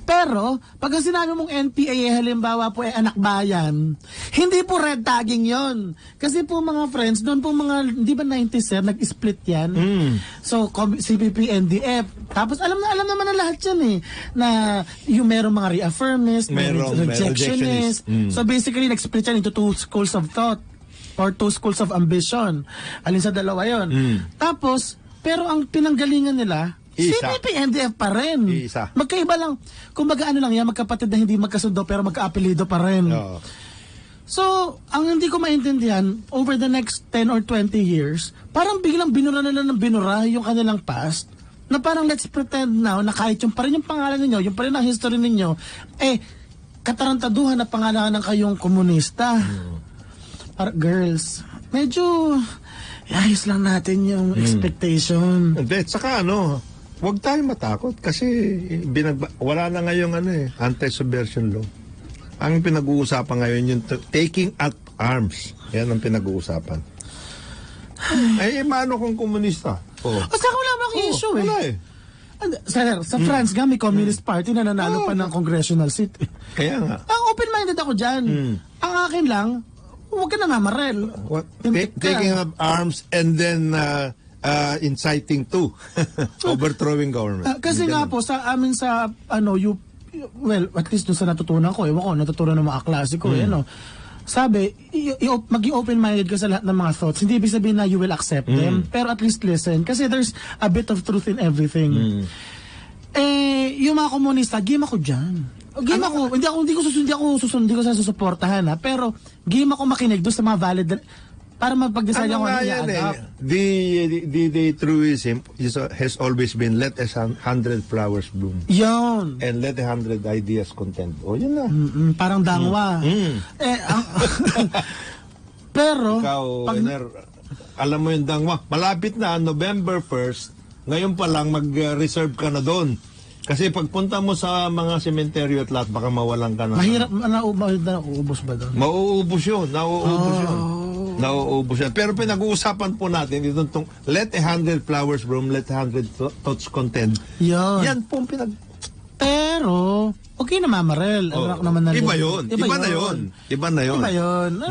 Pero, pag ang sinabi mong NPA, halimbawa po anak bayan, hindi po red tagging yon. Kasi po mga friends, doon po mga, di ba 90s sir, nag-split yan? So, CPP, NDF. Tapos, alam naman na lahat yan na yung merong mga reaffirmists, rejectionists. So, basically, nag-split yan into two schools of thought or two schools of ambition. Alin sa dalawa yon. Tapos, pero ang pinanggalingan nila, CPP, NDF pa rin. Magkaiba lang. Kumbaga lang yan, magkapatid na hindi magkasundo pero magka-apelido pa rin. So, ang hindi ko maintindihan, over the next 10 or 20 years, parang biglang binura yung kanilang past, na parang let's pretend now na kahit yung pa rin yung pangalan ninyo, yung pa rin ang history ninyo, katarantaduhan na pangalan ng kayong komunista. Girls, medyo ayos lang natin yung expectation. Hindi, saka huwag tayo matakot kasi wala na ngayong anti-subversion law. Ang pinag-uusapan ngayon yung taking at arms. Yan ang pinag-uusapan. Mano kung komunista? Basta wala bang issue wala Sir, sa France nga may Communist Party na nanalo pa ng congressional seat. Kaya nga. Ang open-minded ako dyan. Ang akin lang, huwag ka na mamarel. Taking up arms and then inciting to overthrowing government. Kasi nga po sa amin sa well, at least doon sa natutunan ko, natutunan ng mga klase ko, sabi, maging open-minded ka sa lahat ng mga thoughts. Hindi ibig sabihin na you will accept them, pero at least listen. Kasi there's a bit of truth in everything. Yung mga komunista, game ako dyan. Game ako, hindi ko sa susuportahan pero game ako makinig doon sa mga valid para mapag-decide ako ano i-adapt. The truism has always been let 100 flowers bloom. Yun. And let 100 ideas contend. Yun na. Parang dangwa. Pero, ikaw, alam mo yung dangwa, malapit na, November 1st, ngayon pa lang mag-reserve ka na doon. Kasi pagpunta mo sa mga sementeryo at lahat, baka mawalan ka na. Mahirap, nauubos ba doon? Nauubos yun. Pero pinag-uusapan po natin itong let 100 flowers bloom, let 100 thoughts contend. Yan po Pero, okay na mamarel. Iba na yun.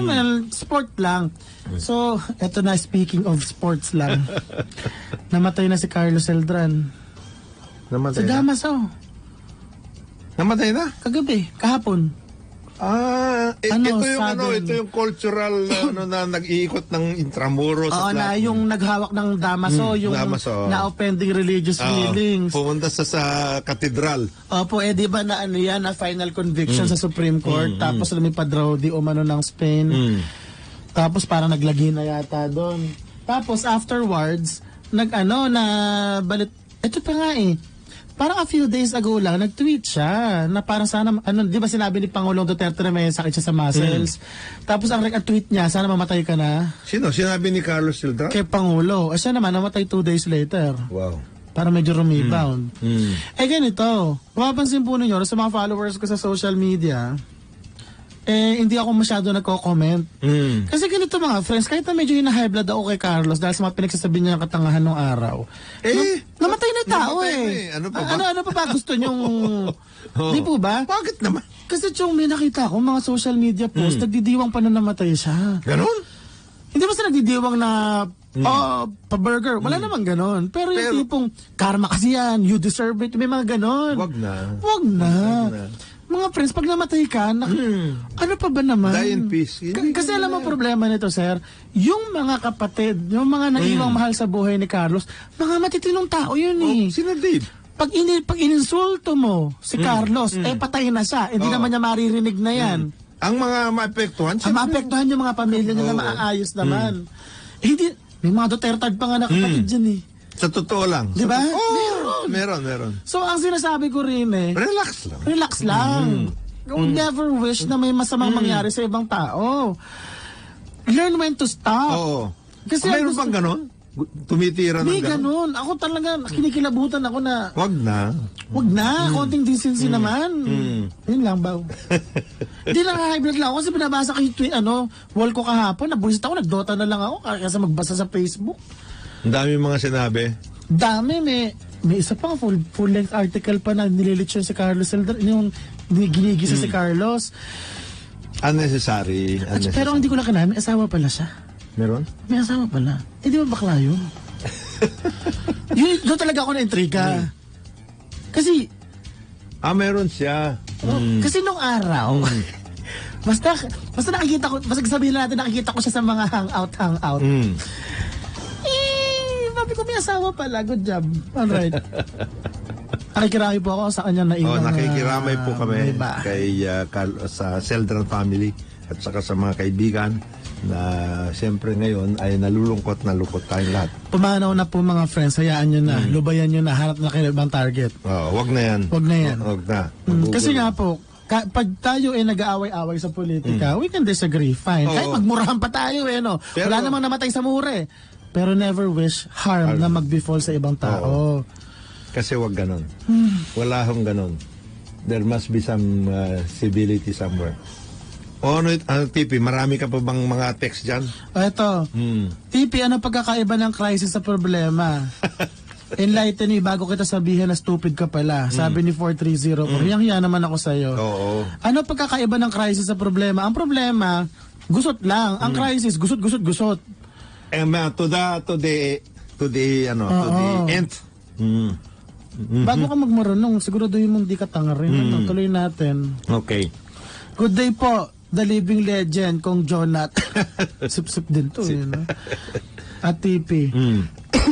Well, sport lang. So, eto na, speaking of sports lang. Namatay na si Carlos Eldran. Sa Damaso. Namatay na? Kagabi, kahapon. Ito yung cultural na nag-iikot ng Intramuros. Na yung naghawak ng Damaso, yung na-offending religious feelings. Pumunta sa katedral. Opo, di ba na na final conviction sa Supreme Court, tapos lumipad raw di umano ng Spain. Tapos parang naglagi na yata doon. Tapos afterwards, na balit, ito pa nga parang a few days ago lang, nag-tweet siya na parang sana, di ba sinabi ni Pangulong Duterte na may sakit siya sa muscles? Tapos ang tweet niya, sana mamatay ka na. Sino? Sinabi ni Carlos Eldran? Kay Pangulo. Siya naman, namatay 2 days later. Wow. Para medyo rebound. Ganito, mapapansin po ninyo sa mga followers ko sa social media, hindi ako masyado nagko-comment. Kasi ganito mga friends, kahit na medyo hina-high blood ako kay Carlos dahil sa mga pinagsasabi niya ng katangahan ng araw. Namatay na tao Ano pa ba? Ano pa ba gusto nyong... Di po ba? Bakit naman? Kasi Chong, may nakita ko mga social media post, nagdidiwang pa na namatay siya. Ganon? Hindi ba siya nagdidiwang na pa-burger? Wala naman ganon. Pero yung tipong, karma kasi yan, you deserve it, may mga ganon. Wag na. Mga friends, pag namatay ka, ano pa ba naman? Die in peace. Kasi alam mo problema nito, sir, yung mga kapatid, yung mga naiwang mahal sa buhay ni Carlos, mga matitinong tao yun Sino Dave? Pag ininsulto mo si Carlos, patay na siya. Hindi naman niya maririnig na yan. Ang mga maapektuhan, ang maapektuhan yung mga pamilya nila maaayos naman. Hindi, may mga Duterte pa nga nakapatid dyan eh. Sa totoo lang. Di ba? Meron. So, ang sinasabi ko rin relax lang. Relax lang. Never wish na may masamang mangyari sa ibang tao. Learn when to stop. Oo. Kasi mayroon pang ganon? Tumitira ng ganon? Hindi ganon. Ako talaga, kinikilabutan ako na... Wag na. Konting decency naman. Yun lang ba? Hindi lang high blood lang ako kasi pinabasa ko yung wall ko kahapon. Nabulisit ako, nagdota na lang ako kasi magbasa sa Facebook. Ang dami mga sinabi. Dami, may isa pang full-length article pa na nililitsyon si Carlos Eldar, yung ginigisa si Carlos. Unnecessary. Pero hindi ko lang kinahin, may asawa pala siya. Meron? May asawa pala. Di ba bakla yun? Doon talaga ako na-intriga. Kasi... meron siya. Kasi nung araw, basta nakikita ko, basta sabihin natin nakikita ko siya sa mga hangout. Sabi ko, may asawa pala. Good job. Alright. Nakikiramay po ako sa kanya na ibang... nakikiramay po kami kay sa Celdran family at saka sa mga kaibigan na siyempre ngayon ay nalulungkot na lungkot tayong lahat. Pumanaw na po mga friends, hayaan nyo na, lubayan nyo na, harap na kayo ibang target. Wag na yan. Wag na yan. Wag na. Kasi nga po, pag tayo nag-aaway-away sa politika, we can disagree, fine. Kahit magmurahan pa tayo no? Pero, wala namang namatay sa mura Pero never wish harm na mag-befall sa ibang tao. Kasi wag ganon. Wala hong ganon. There must be some civility somewhere. Tipi, marami ka pa bang mga text dyan? Ito. Tipi, ano pagkakaiba ng crisis sa problema? Enlighten me bago kita sabihin na stupid ka pala. Sabi ni 430. Hiyang-hiya naman ako sa'yo. Oo. Ano pagkakaiba ng crisis sa problema? Ang problema, gusot lang. Ang crisis, gusot. To the end. Bago ka magmarunong, siguraduhin mong di ka tanga rin. Tuloy natin. Okay. Good day po, the living legend, Kong Jonat. Sip-sip din to. At TP.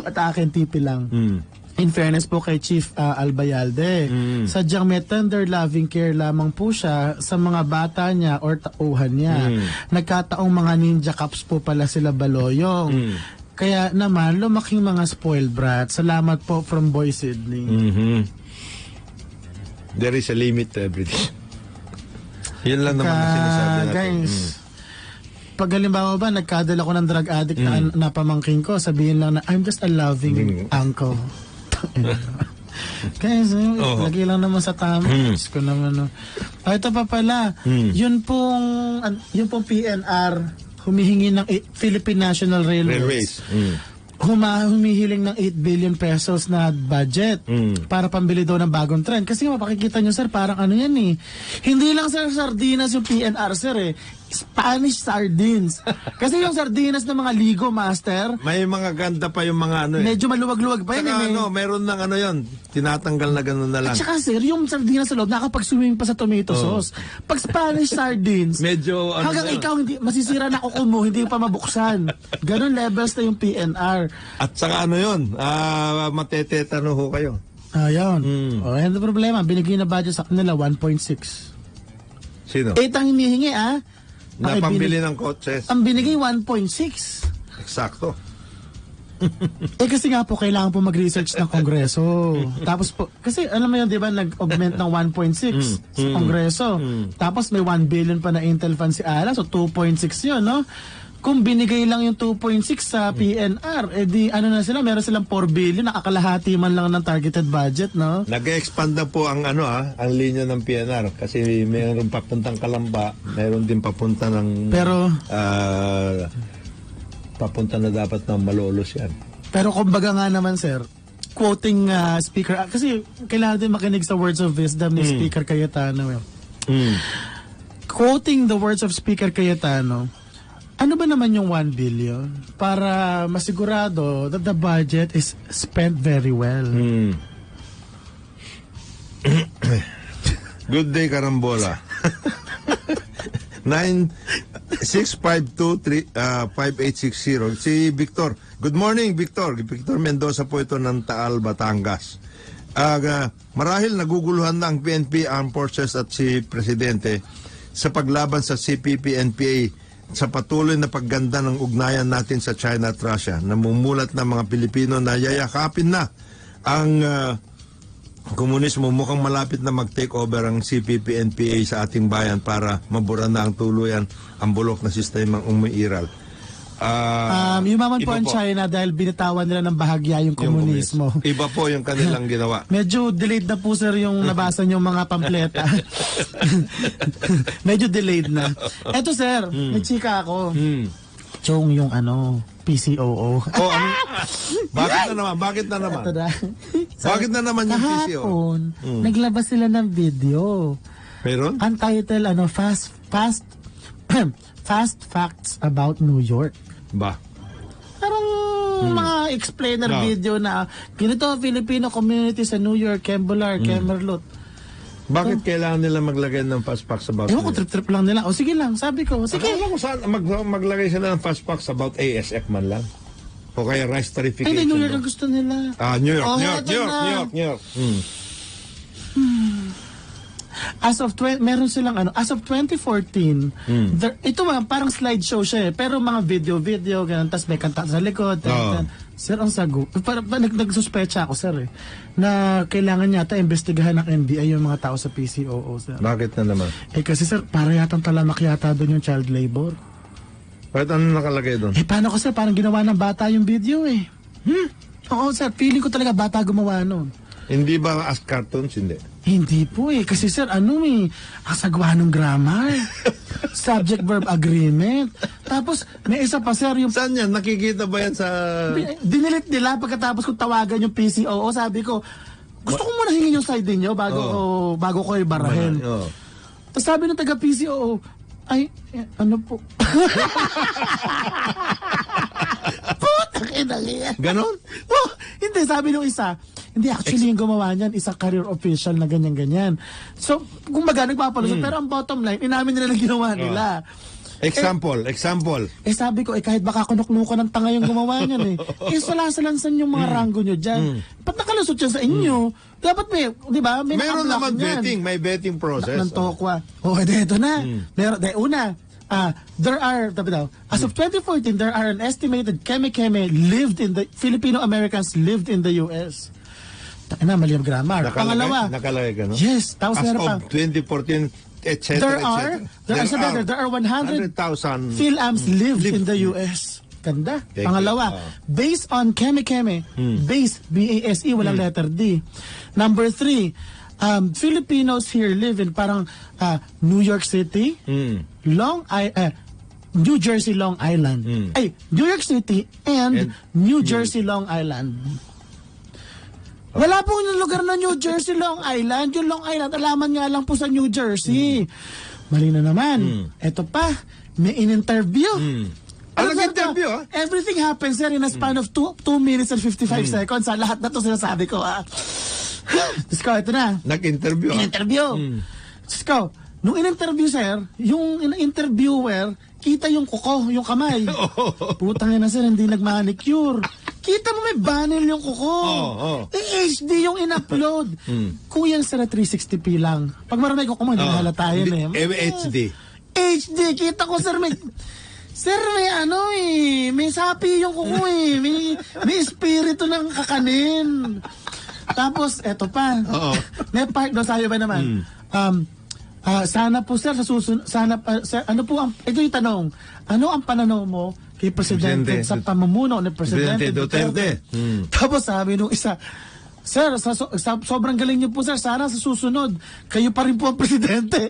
At akin TP lang. In fairness po kay Chief Albayalde, sadyang may tender loving care lamang po siya sa mga bata niya or tauhan niya. Nagkataong mga ninja cops po pala sila Baloyong. Kaya naman, lumaking mga spoiled brat. Salamat po from Boy Sydney. There is a limit to everything. Yun lang naman ang sinasabi natin. Guys, pag halimbawa ba, nagkadala ko ng drug addict na pamangking ko, sabihin lang na, I'm just a loving uncle. Guys, lagi lang naman sa tama. Ko naman, ito pa pala, yun pong PNR, humihingi ng Philippine National Railways. Humihiling ng 8 billion pesos na budget para pambili daw ng bagong tren. Kasi mapakikita nyo, sir, parang yan Hindi lang, sir, sardinas yung PNR, sir, Spanish sardines. Kasi yung sardinas ng mga Ligo, master, may mga ganda pa yung mga medyo maluwag-luwag pa yan. Meron ng yun, tinatanggal na gano'n na lang. At saka, sir, yung sardinas sa loob, nakapag-swimming pa sa tomato sauce. Pag Spanish sardines, medyo hanggang ikaw, masisira na kuko mo, hindi pa mabuksan. Ganon levels na yung PNR. At saka matetetano ho kayo. Ayun. Yan ang problema. Binigay na budget sa kanila, 1.6. Sino? 8 ang hinihingi, Na pambili ng kotses. Ang binigay, 1.6. Eksakto. Kasi nga po, kailangan po mag-research ng Kongreso. Tapos po, kasi alam mo yun, di ba, nag-augment ng 1.6 sa Kongreso. Tapos may 1 billion pa na Intel fund si Ala, so 2.6 yun, no? Kung binigay lang yung 2.6 sa PNR, na sila, meron silang 4 billion, nakakalahati man lang ng targeted budget, no? Nag-expand na po ang ang linya ng PNR kasi mayroon papuntang Kalamba, mayroon din papunta ng papunta na dapat ng Malolos yan. Pero kumbaga nga naman, sir, quoting Speaker, kasi kailangan din makinig sa words of wisdom ni Speaker Cayetano. Quoting the words of Speaker Cayetano, ano ba naman yung 1 billion para masigurado that the budget is spent very well? Good day, Karambola. 9652-5860. Si Victor. Good morning, Victor. Victor Mendoza po ito ng Taal, Batangas. Marahil naguguluhan na ang PNP, Armed Forces at si Presidente sa paglaban sa CPP-NPA sa patuloy na pagganda ng ugnayan natin sa China at Russia. Namumulat na mga Pilipino na yayakapin na ang komunismo. Mukhang malapit na mag-take over ang CPP-NPA sa ating bayan para mabura na ang tuluyan ang bulok na sistemang umiiral. Yumaman po ang China dahil binitawan nila ng bahagya yung komunismo. Iba po yung kanilang ginawa. Medyo delayed na po sir yung nabasa niyong mga pampleta. Medyo delayed na. Eto sir, nagchika ako. Chong yung PCOO. Bakit na naman? Bakit na naman? Bakit na naman yung PCOO? Kahapon, naglabas sila ng video. Meron? Ang title, Fast Facts About New York. Ba? Parang mga explainer video na ganito Filipino community sa New York, Karambola, Kamerlot. Bakit kailangan nila maglagay ng fast facts about Ewan ko, trip-trip lang nila. O sige lang, sabi ko. Sige. Akala ko saan maglagay sila ng fast facts about ASF man lang. O kaya rice tarification. Ay, New York ang gusto nila. New York. Meron silang as of 2014, ito parang slideshow siya pero mga video, ganun, tas may kanta sa likod. Sir, ang sago, nagsuspecha ako, sir, na kailangan yata investigahan ng NBI yung mga tao sa PCOO, sir. Bakit na naman? Kasi sir, para yatang talamak yata doon yung child labor. Bakit ano nakalagay doon? Paano ko, sir? Parang ginawa ng bata yung video, Oo, sir, feeling ko talaga bata gumawa nun. Hindi ba as cartoons? Hindi po kasi sir, ang sagwa ng grammar. Subject-verb agreement. Tapos, may isa pa sir, yung... Saan yan? Nakikita ba yan sa... Dinilit nila pagkatapos kong tawagan yung PCOO. Sabi ko, gusto ko muna hingin yung side ninyo bago ko ibarahin. Tapos sabi ng taga PCOO, ay, ano po? Putang ina niya. Ganon? Hindi, sabi nung isa, hindi, actually yung gumawa niyan, isang career official na ganyan-ganyan. So, kumbaga, nagpapalusot, pero ang bottom line, inamin nila lang ginawa nila. Example. Sabi ko, kahit baka kunuknuko ng tanga yung gumawa niyan salasalansan yung mga ranggo nyo dyan. Ba't nakalusot yan sa inyo? Dapat di ba? Meron naman vetting, may vetting process. Ng tokwa. Ito na. Una, there are, as of 2014, there are an estimated Filipino Americans lived in the US. Mali ang grammar. Pangalawa. Nakalagay ka, no? Yes. Tapos as of 2014, etc. There are 100,000 PhilAms lived in the US. Ganda. Pangalawa, based on Keme, base, B-A-S-E, walang letter D. Number 3, Filipinos here live in parang New York City, New Jersey, Long Island. New York City and New Jersey, Long Island. Wala pong lugar na New Jersey, Long Island. Yung Long Island, alaman nga lang po sa New Jersey. Mali na naman. Ito pa, may in-interview. Interview? Everything happens there in a span of 2 minutes and 55 seconds. Lahat na to sinasabi ko. Diyos ko, ito na. Nag-interview. Diyos ko, nung in-interview, sir, yung interviewer, kita yung kuko, yung kamay. Putang ina, sir, hindi nag-manicure. Kita mo may banel yung kuko. HD yung in-upload. Kung yan sir, 360p lang. Pag marami kuko mo, hindi nahalata yun HD. HD, kita ko sir, may may sapi yung kuko may espiritu ng kakanin. Tapos, eto pa. May part doon, sabi ba naman? Sana po sir, sa susunod, sir, ito yung tanong, ano ang pananaw mo kay Presidente sa pamumuno ni Presidente Duterte? Tapos sabi nung isa, sir, sobrang galing niyo po sir, sana sa susunod, kayo pa rin po ang Presidente.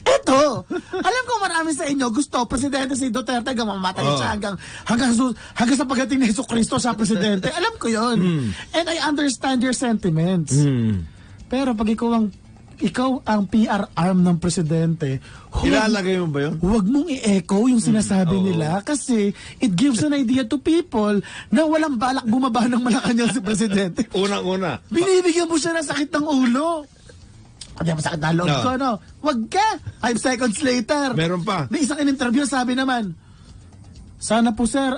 Eto, alam ko marami sa inyo gusto Presidente si Duterte hanggang mamatay siya hanggang sa pagdating ni Jesucristo sa Presidente. Alam ko yon. And I understand your sentiments. Pero pag ikaw ang PR arm ng Presidente, ilalagay mo ba yun? Huwag mong i-echo yung sinasabi nila kasi it gives an idea to people na walang balak bumaba ng Malacanang si Presidente. Unang-una. Binibigyan mo siya ng sakit ng ulo. Hindi mo sakit na loob ko, Huwag ka! 5 seconds later. Meron pa. May isang in-interview, sabi naman, sana po sir,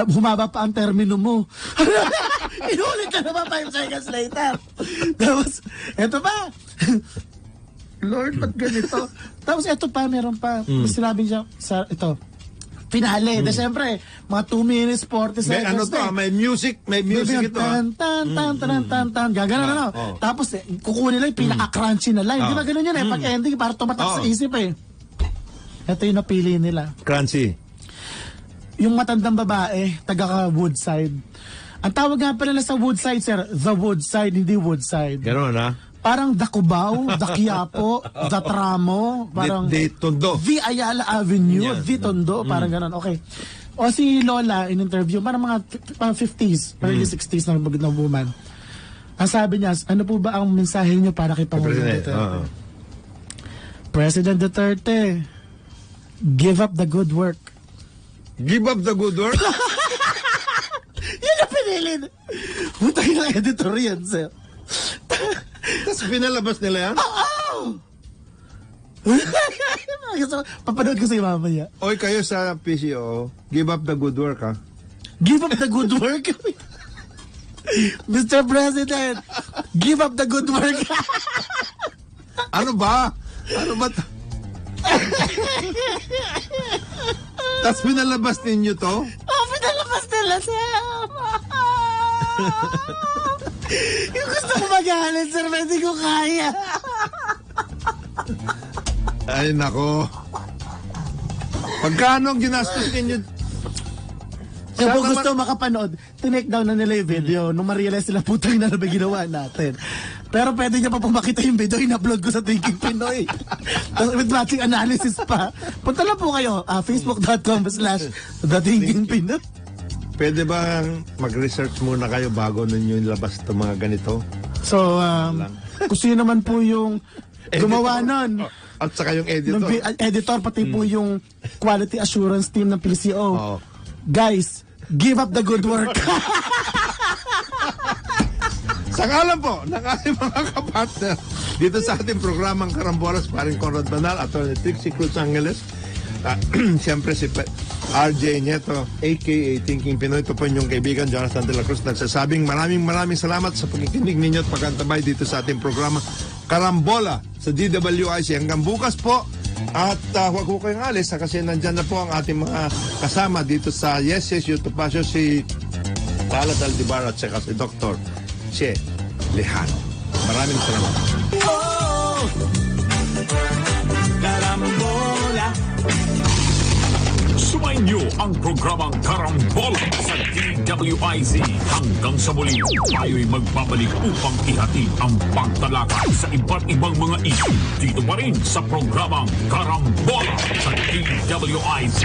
humaba pa ang termino mo. Inulit ka naman 5 seconds later. Tapos, eto pa. Lord, ba't ganito? Tapos ito pa, meron pa. Sinabi niya sa ito, finale. Na siyempre, mga 2 minutes, 40 seconds. May ano to, may music ito. Tan. Gagana. Tapos, kukunin lang yung pinaka-crunchy na line. Di ba ganun yun eh? Pag ending, para tumatak sa isip eh. Ito yung napili nila. Crunchy. Yung matandang babae, taga-Woodside. Ang tawag nga pala sa Woodside, sir, the Woodside, hindi Woodside. Gano'n ha? Parang the Cubao, the Quiapo, the Tramo, parang the Tondo. The Ayala Avenue, the Tondo, parang gano'n. Okay. O si Lola, in interview, parang mga 50s, early 60s na woman. Ang sabi niya, ano po ba ang mensahe niyo para kay Pangulong Duterte? President Duterte, give up the good work. Give up the good work? Yan ang pinilin. Butay na editor yan, sir. Tapos pinalabas nila yan? Oo! Papanood ko sa mama niya. Oy, kayo sa PCO, give up the good work, ha? Give up the good work? Mr. President, give up the good work. Ano ba? Tapos pinalabas ninyo to? Pinalabas nila, sir. Yung gusto ko magalit, sir, hindi ko kaya. Ay, nako. Pagkano ang ginastos ninyo? Kaya kung gusto makapanood, tinake down na nila yung video nung ma-realize sila putang na ba ginawa natin. Pero pwede niya pa pong makita yung video, in-upload ko sa Thinking Pinoy. With matching analysis pa. Punta lang po kayo, facebook.com/The Thinking Pinoy. Pwede ba mag-research muna kayo bago ninyo ilabas itong mga ganito? So, kung sino naman po yung gumawa nun. At saka yung editor. Editor, pati po yung quality assurance team ng PCO. Guys, give up the good work. Sa ngalan po ng ating mga kapartner dito sa ating programang Karambola, paring Conrad Banal, Atty. Trixie Cruz Angeles, siyempre si RJ Nieto, aka Thinking Pinoy. Ito po inyong kaibigan Jonathan de la Cruz, nagsasabing maraming salamat sa pagkikinig ninyo at pagkantabay dito sa ating programa Karambola sa DWIC. Hanggang bukas po. At huwag ko kayong alis kasi nandyan na po ang ating mga kasama dito sa Yes YouTube Pasyo, si Talat Aldibar at saka si Dr. Che Lejano. Maraming salamat. Karambola. Sumainyo ang programang Karambola sa DWIZ. Hanggang sa muli, tayo'y magbabalik upang ihatid ang pagtalakay sa iba't ibang mga issue. Dito pa rin sa programang Karambola sa DWIZ.